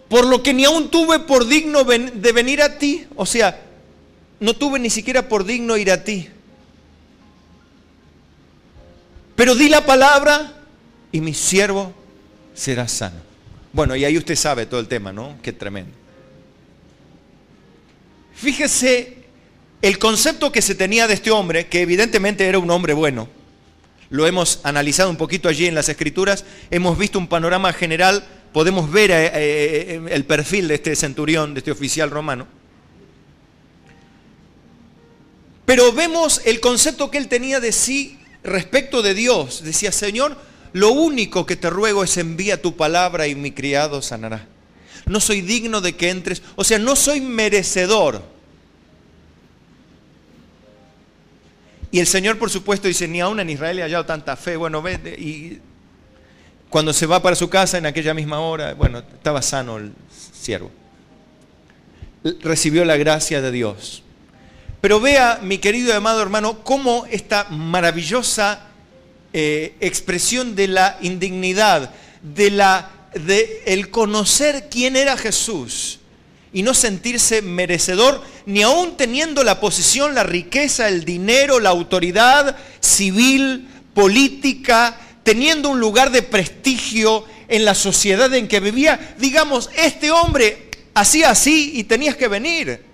por lo que ni aún tuve por digno de venir a ti. O sea, no tuve ni siquiera por digno ir a ti. Pero di la palabra y mi siervo será sano. Bueno, y ahí usted sabe todo el tema, ¿no? Qué tremendo. Fíjese el concepto que se tenía de este hombre, que evidentemente era un hombre bueno. Lo hemos analizado un poquito allí en las Escrituras, hemos visto un panorama general, podemos ver el perfil de este centurión, de este oficial romano. Pero vemos el concepto que él tenía de sí respecto de Dios. Decía, Señor, lo único que te ruego es envía tu palabra y mi criado sanará. No soy digno de que entres, o sea, no soy merecedor. Y el Señor, por supuesto, dice, ni aún en Israel he hallado tanta fe. Bueno, vete. Y cuando se va para su casa en aquella misma hora, bueno, estaba sano el siervo. Recibió la gracia de Dios. Pero vea, mi querido y amado hermano, cómo esta maravillosa expresión de la indignidad, de el conocer quién era Jesús y no sentirse merecedor, ni aún teniendo la posición, la riqueza, el dinero, la autoridad civil, política, teniendo un lugar de prestigio en la sociedad en que vivía. Digamos, este hombre hacía así y tenías que venir.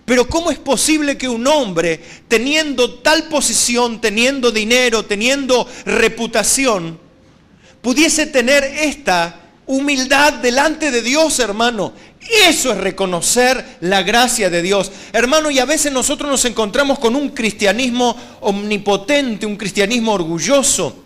Pero ¿cómo es posible que un hombre, teniendo tal posición, teniendo dinero, teniendo reputación, pudiese tener esta humildad delante de Dios, hermano? Eso es reconocer la gracia de Dios. Hermano, y a veces nosotros nos encontramos con un cristianismo omnipotente, un cristianismo orgulloso,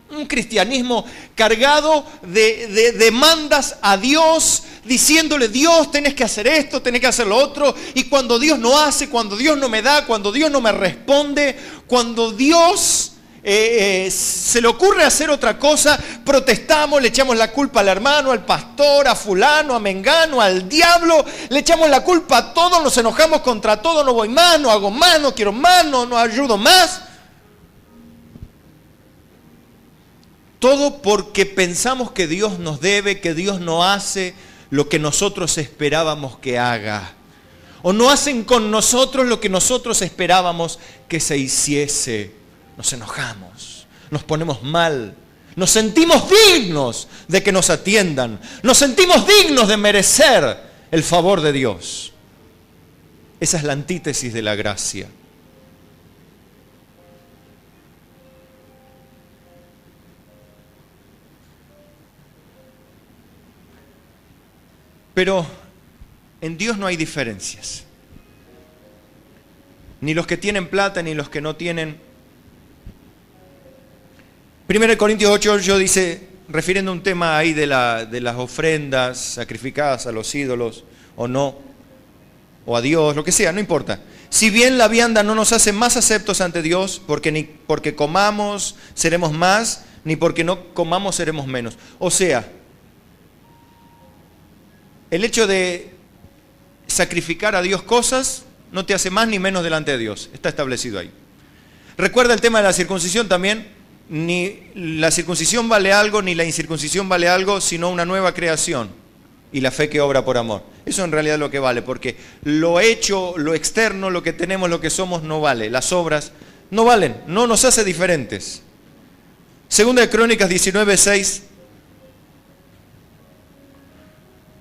un cristianismo cargado de demandas a Dios, diciéndole: Dios, tenés que hacer esto, tenés que hacer lo otro. Y cuando Dios no hace, cuando Dios no me da, cuando Dios no me responde, cuando Dios se le ocurre hacer otra cosa, protestamos, le echamos la culpa al hermano, al pastor, a fulano, a mengano, al diablo, le echamos la culpa a todo, nos enojamos contra todo, no voy más, no hago más, no quiero más, no ayudo más. Todo porque pensamos que Dios nos debe, que Dios no hace lo que nosotros esperábamos que haga. O no hacen con nosotros lo que nosotros esperábamos que se hiciese. Nos enojamos, nos ponemos mal, nos sentimos dignos de que nos atiendan, nos sentimos dignos de merecer el favor de Dios. Esa es la antítesis de la gracia. Pero en Dios no hay diferencias. Ni los que tienen plata, ni los que no tienen. 1 Corintios 8:8 dice, refiriendo a un tema ahí de las ofrendas sacrificadas a los ídolos, o no, o a Dios, lo que sea, no importa. Si bien la vianda no nos hace más aceptos ante Dios, porque ni porque comamos seremos más, ni porque no comamos seremos menos. O sea, el hecho de sacrificar a Dios cosas no te hace más ni menos delante de Dios. Está establecido ahí. Recuerda el tema de la circuncisión también. Ni la circuncisión vale algo, ni la incircuncisión vale algo, sino una nueva creación y la fe que obra por amor. Eso en realidad es lo que vale, porque lo hecho, lo externo, lo que tenemos, lo que somos no vale. Las obras no valen, no nos hace diferentes. Segunda de Crónicas 19:6,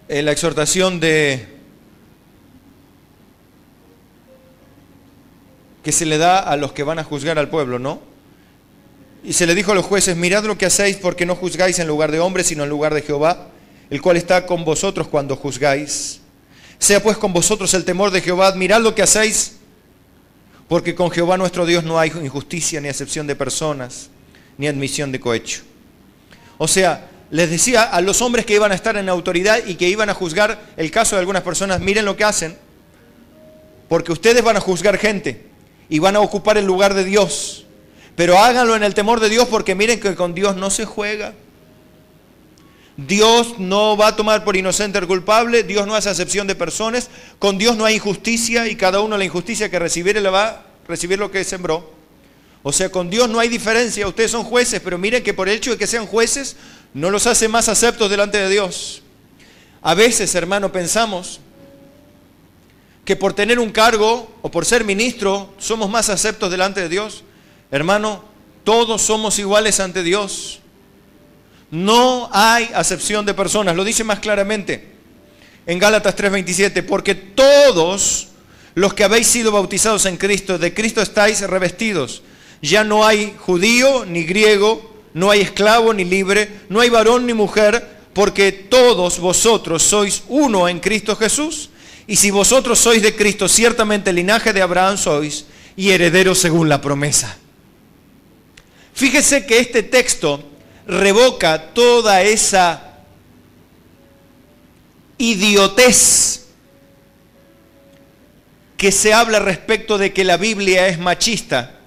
la exhortación que se le da a los que van a juzgar al pueblo, ¿no? Y se le dijo a los jueces: mirad lo que hacéis, porque no juzgáis en lugar de hombres, sino en lugar de Jehová, el cual está con vosotros cuando juzgáis. Sea pues con vosotros el temor de Jehová, mirad lo que hacéis, porque con Jehová nuestro Dios no hay injusticia, ni acepción de personas, ni admisión de cohecho. O sea, les decía a los hombres que iban a estar en autoridad y que iban a juzgar el caso de algunas personas: miren lo que hacen, porque ustedes van a juzgar gente y van a ocupar el lugar de Dios. Pero háganlo en el temor de Dios, porque miren que con Dios no se juega. Dios no va a tomar por inocente al culpable, Dios no hace acepción de personas, con Dios no hay injusticia y cada uno la injusticia que recibiere le va a recibir lo que sembró. O sea, con Dios no hay diferencia, ustedes son jueces, pero miren que por el hecho de que sean jueces no los hace más aceptos delante de Dios. A veces, hermano, pensamos que por tener un cargo o por ser ministro somos más aceptos delante de Dios. Hermano, todos somos iguales ante Dios. No hay acepción de personas. Lo dice más claramente en Gálatas 3:27. Porque todos los que habéis sido bautizados en Cristo, de Cristo estáis revestidos. Ya no hay judío ni griego, no hay esclavo ni libre, no hay varón ni mujer, porque todos vosotros sois uno en Cristo Jesús. Y si vosotros sois de Cristo, ciertamente linaje de Abraham sois y herederos según la promesa. Fíjese que este texto revoca toda esa idiotez que se habla respecto de que la Biblia es machista,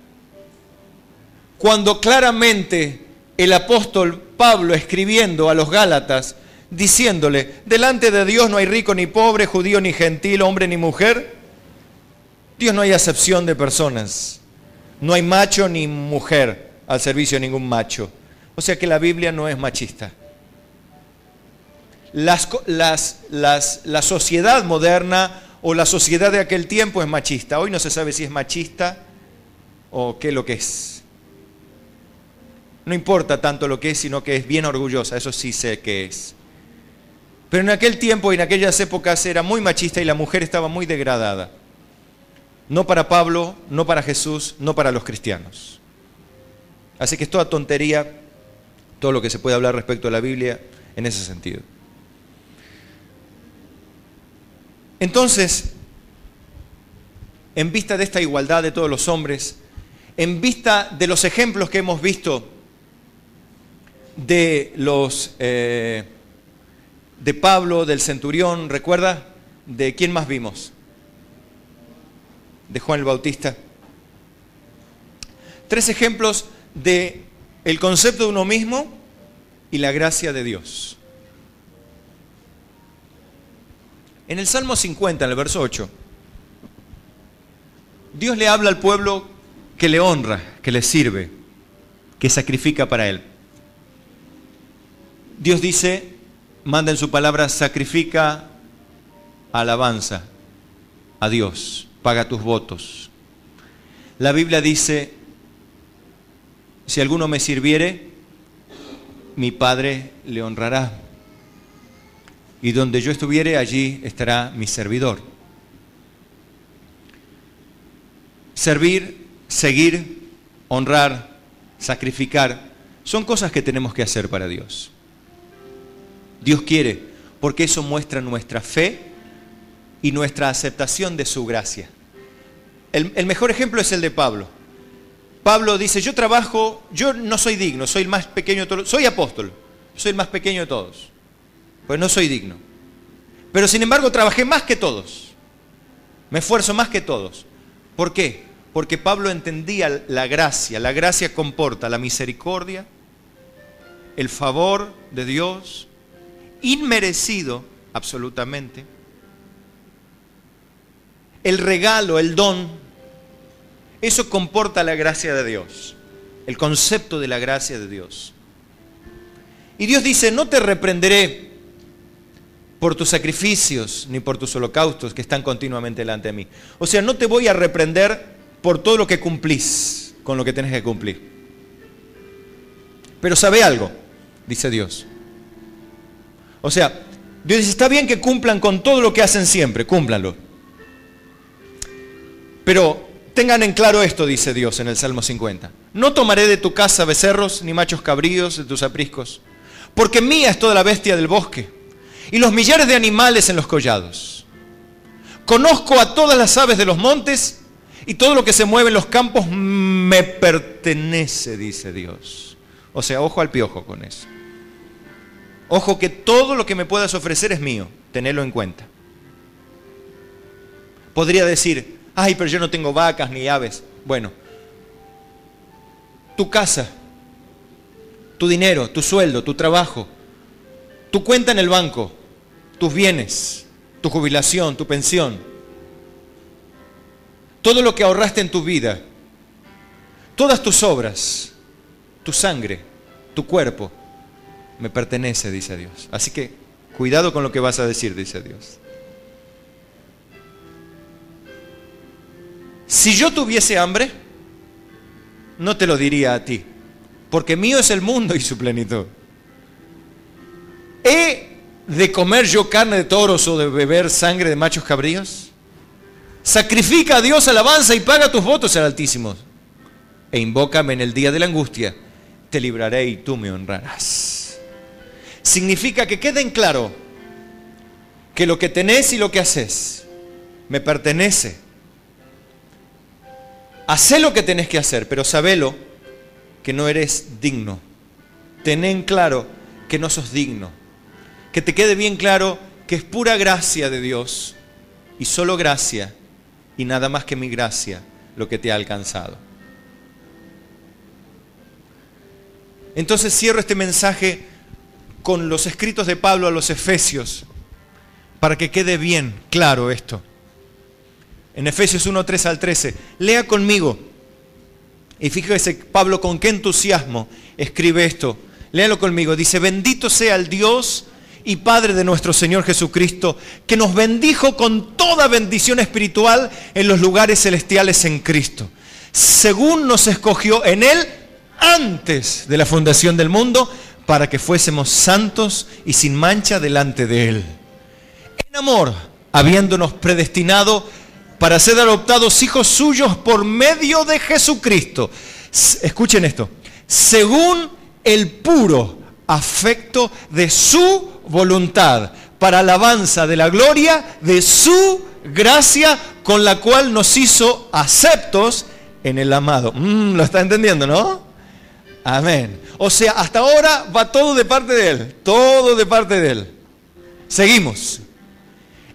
cuando claramente el apóstol Pablo, escribiendo a los Gálatas, diciéndole: delante de Dios no hay rico ni pobre, judío ni gentil, hombre ni mujer. Dios no hay acepción de personas, no hay macho ni mujer al servicio de ningún macho. O sea que la Biblia no es machista. la sociedad moderna o la sociedad de aquel tiempo es machista. Hoy no se sabe si es machista o qué es lo que es. No importa tanto lo que es, sino que es bien orgullosa, eso sí sé que es. Pero en aquel tiempo y en aquellas épocas era muy machista y la mujer estaba muy degradada. No para Pablo, no para Jesús, no para los cristianos. Así que es toda tontería todo lo que se puede hablar respecto a la Biblia en ese sentido. Entonces, en vista de esta igualdad de todos los hombres, en vista de los ejemplos que hemos visto de Pablo, del centurión, ¿recuerda? ¿De quién más vimos? De Juan el Bautista. 3 ejemplos de el concepto de uno mismo y la gracia de Dios. En el Salmo 50, en el verso 8, Dios le habla al pueblo que le honra, que le sirve, que sacrifica para Él. Dios dice, manda en su palabra, sacrifica alabanza a Dios, paga tus votos. La Biblia dice, si alguno me sirviere, mi Padre le honrará. Y donde yo estuviere, allí estará mi servidor. Servir, seguir, honrar, sacrificar, son cosas que tenemos que hacer para Dios. Dios quiere, porque eso muestra nuestra fe y nuestra aceptación de su gracia. El mejor ejemplo es el de Pablo. Pablo dice, yo trabajo, yo no soy digno, soy el más pequeño de todos, soy apóstol, soy el más pequeño de todos, pues no soy digno. Pero sin embargo trabajé más que todos, me esfuerzo más que todos. ¿Por qué? Porque Pablo entendía la gracia comporta la misericordia, el favor de Dios, inmerecido absolutamente, el regalo, el don. Eso comporta la gracia de Dios, el concepto de la gracia de Dios. Y Dios dice, no te reprenderé por tus sacrificios ni por tus holocaustos que están continuamente delante de mí. O sea, no te voy a reprender por todo lo que cumplís con lo que tenés que cumplir. Pero sabe algo, dice Dios. O sea, Dios dice, está bien que cumplan con todo lo que hacen siempre, cúmplanlo. Pero tengan en claro esto, dice Dios en el Salmo 50. No tomaré de tu casa becerros ni machos cabríos de tus apriscos, porque mía es toda la bestia del bosque y los millares de animales en los collados. Conozco a todas las aves de los montes y todo lo que se mueve en los campos me pertenece, dice Dios. O sea, ojo al piojo con eso. Ojo que todo lo que me puedas ofrecer es mío, tenedlo en cuenta. Podría decir, ay, pero yo no tengo vacas ni aves. Bueno, tu casa, tu dinero, tu sueldo, tu trabajo, tu cuenta en el banco, tus bienes, tu jubilación, tu pensión, todo lo que ahorraste en tu vida, todas tus obras, tu sangre, tu cuerpo, me pertenece, dice Dios. Así que cuidado con lo que vas a decir, dice Dios. Si yo tuviese hambre, no te lo diría a ti, porque mío es el mundo y su plenitud. ¿He de comer yo carne de toros o de beber sangre de machos cabríos? Sacrifica a Dios alabanza y paga tus votos al Altísimo. E invócame en el día de la angustia, te libraré y tú me honrarás. Significa que queden claro que lo que tenés y lo que haces me pertenece. Hacé lo que tenés que hacer, pero sabelo que no eres digno. Ten en claro que no sos digno. Que te quede bien claro que es pura gracia de Dios y solo gracia y nada más que mi gracia lo que te ha alcanzado. Entonces cierro este mensaje con los escritos de Pablo a los Efesios para que quede bien claro esto. En Efesios 1, 3 al 13. Lea conmigo. Y fíjese Pablo con qué entusiasmo escribe esto. Léalo conmigo. Dice, bendito sea el Dios y Padre de nuestro Señor Jesucristo, que nos bendijo con toda bendición espiritual en los lugares celestiales en Cristo, según nos escogió en Él antes de la fundación del mundo, para que fuésemos santos y sin mancha delante de Él. En amor, habiéndonos predestinado para ser adoptados hijos suyos por medio de Jesucristo. Escuchen esto. Según el puro afecto de su voluntad, para alabanza de la gloria de su gracia, con la cual nos hizo aceptos en el amado. ¿Lo está entendiendo, no? Amén. O sea, hasta ahora va todo de parte de Él. Todo de parte de Él. Seguimos.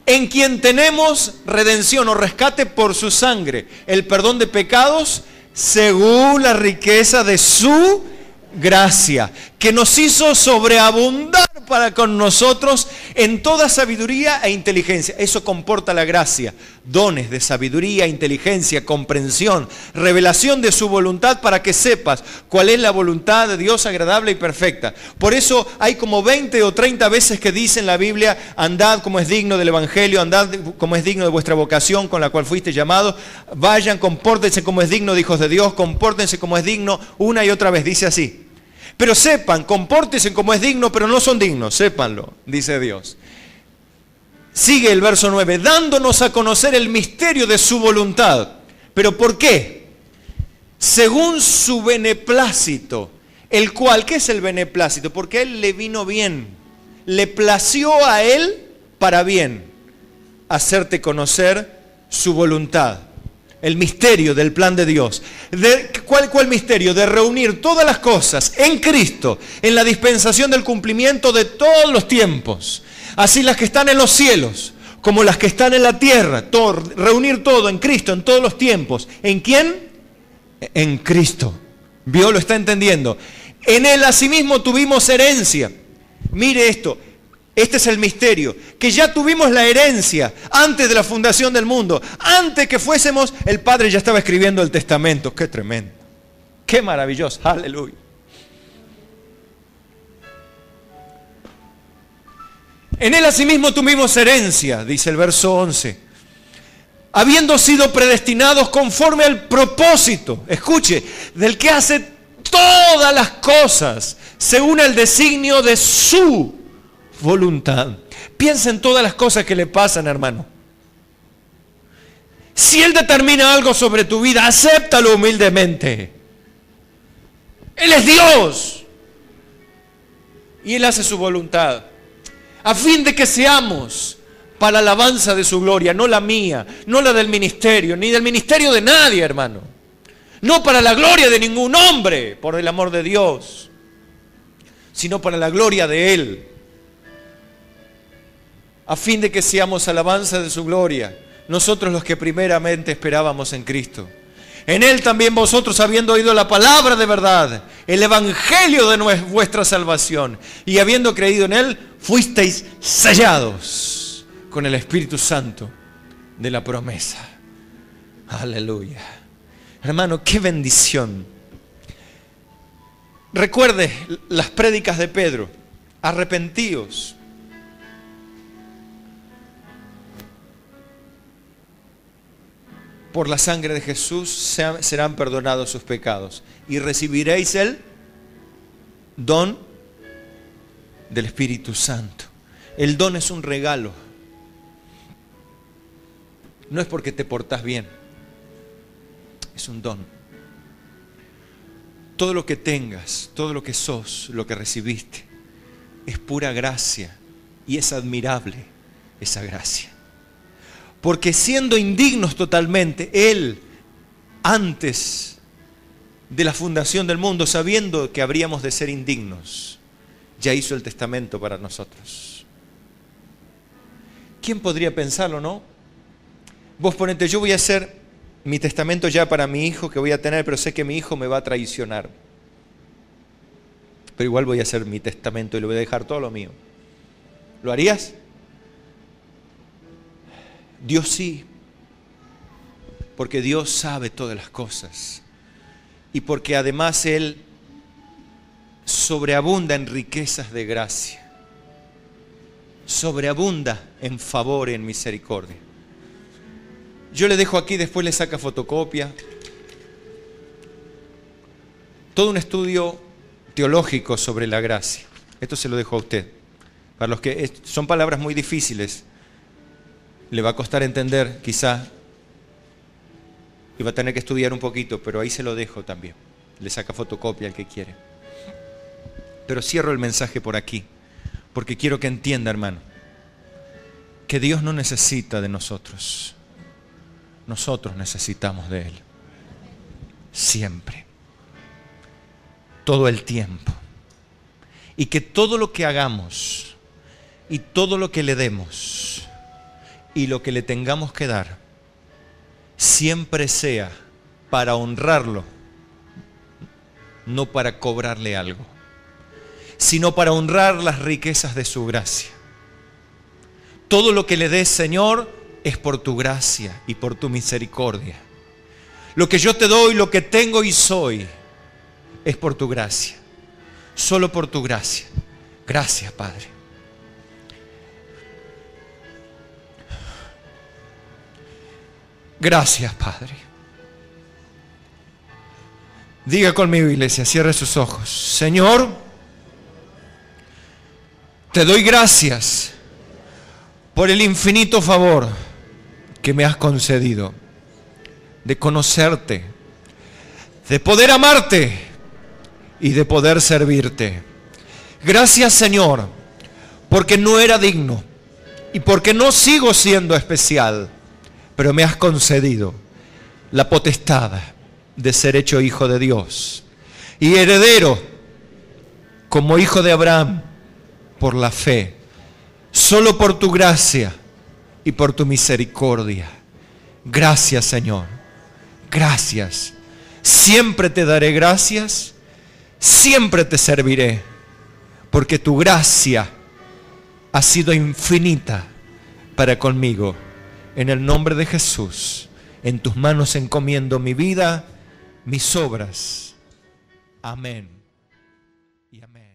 En quien tenemos redención o rescate por su sangre, el perdón de pecados, según la riqueza de su gracia, que nos hizo sobreabundar para con nosotros en toda sabiduría e inteligencia. Eso comporta la gracia, dones de sabiduría, inteligencia, comprensión, revelación de su voluntad, para que sepas cuál es la voluntad de Dios agradable y perfecta. Por eso hay como 20 o 30 veces que dice en la Biblia: andad como es digno del Evangelio, andad como es digno de vuestra vocación con la cual fuiste llamados, vayan, compórtense como es digno de hijos de Dios, compórtense como es digno. Una y otra vez dice así. Pero sepan, compórtense como es digno, pero no son dignos, sépanlo, dice Dios. Sigue el verso 9, dándonos a conocer el misterio de su voluntad. ¿Pero por qué? Según su beneplácito, el cual, ¿qué es el beneplácito? Porque a Él le vino bien, le plació a Él para bien, hacerte conocer su voluntad. El misterio del plan de Dios. ¿Cuál misterio? De reunir todas las cosas en Cristo, en la dispensación del cumplimiento de todos los tiempos. Así las que están en los cielos, como las que están en la tierra. Reunir todo en Cristo, en todos los tiempos. ¿En quién? En Cristo. ¿Vio? Lo está entendiendo. En Él asimismo tuvimos herencia. Mire esto. Este es el misterio, que ya tuvimos la herencia antes de la fundación del mundo. Antes que fuésemos, el Padre ya estaba escribiendo el testamento. ¡Qué tremendo! ¡Qué maravilloso! ¡Aleluya! En Él asimismo tuvimos herencia, dice el verso 11. Habiendo sido predestinados conforme al propósito, escuche, del que hace todas las cosas según el designio de su voluntad. Piensa en todas las cosas que le pasan, hermano. Si Él determina algo sobre tu vida, acéptalo humildemente. Él es Dios y Él hace su voluntad, a fin de que seamos para alabanza de su gloria, no la mía, no la del ministerio, ni del ministerio de nadie, hermano. No para la gloria de ningún hombre, por el amor de Dios, sino para la gloria de Él, a fin de que seamos alabanza de su gloria, nosotros los que primeramente esperábamos en Cristo. En Él también vosotros, habiendo oído la palabra de verdad, el evangelio de vuestra salvación, y habiendo creído en Él, fuisteis sellados con el Espíritu Santo de la promesa. Aleluya. Hermano, qué bendición. Recuerde las prédicas de Pedro. Arrepentíos. Por la sangre de Jesús serán perdonados sus pecados y recibiréis el don del Espíritu Santo. El don es un regalo. No es porque te portás bien. Es un don. Todo lo que tengas, todo lo que sos, lo que recibiste, es pura gracia y es admirable esa gracia. Porque siendo indignos totalmente, Él, antes de la fundación del mundo, sabiendo que habríamos de ser indignos, ya hizo el testamento para nosotros. ¿Quién podría pensarlo, no? Vos ponete, yo voy a hacer mi testamento ya para mi hijo que voy a tener, pero sé que mi hijo me va a traicionar. Pero igual voy a hacer mi testamento y le voy a dejar todo lo mío. ¿Lo harías? Dios sí, porque Dios sabe todas las cosas y porque además Él sobreabunda en riquezas de gracia. sobreabunda en favor y en misericordia. Yo le dejo aquí, después le saca fotocopia. Todo un estudio teológico sobre la gracia. Esto se lo dejo a usted. Para los que son palabras muy difíciles, le va a costar entender quizá, y va a tener que estudiar un poquito, pero ahí se lo dejo también. Le saca fotocopia al que quiere. Pero cierro el mensaje por aquí, porque quiero que entienda, hermano, que Dios no necesita de nosotros. Nosotros necesitamos de Él. Siempre. Todo el tiempo. Y que todo lo que hagamos y todo lo que le demos y lo que le tengamos que dar siempre sea para honrarlo, no para cobrarle algo, sino para honrar las riquezas de su gracia. Todo lo que le des, Señor, es por tu gracia y por tu misericordia. Lo que yo te doy, lo que tengo y soy, es por tu gracia. Solo por tu gracia. Gracias, Padre. Gracias, Padre. Diga conmigo, iglesia, cierre sus ojos. Señor, te doy gracias por el infinito favor que me has concedido de conocerte, de poder amarte y de poder servirte. Gracias, Señor, porque no era digno y porque no sigo siendo especial, pero me has concedido la potestad de ser hecho hijo de Dios y heredero como hijo de Abraham por la fe, solo por tu gracia y por tu misericordia. Gracias, Señor. Gracias. Siempre te daré gracias, siempre te serviré, porque tu gracia ha sido infinita para conmigo. En el nombre de Jesús, en tus manos encomiendo mi vida, mis obras. Amén y amén.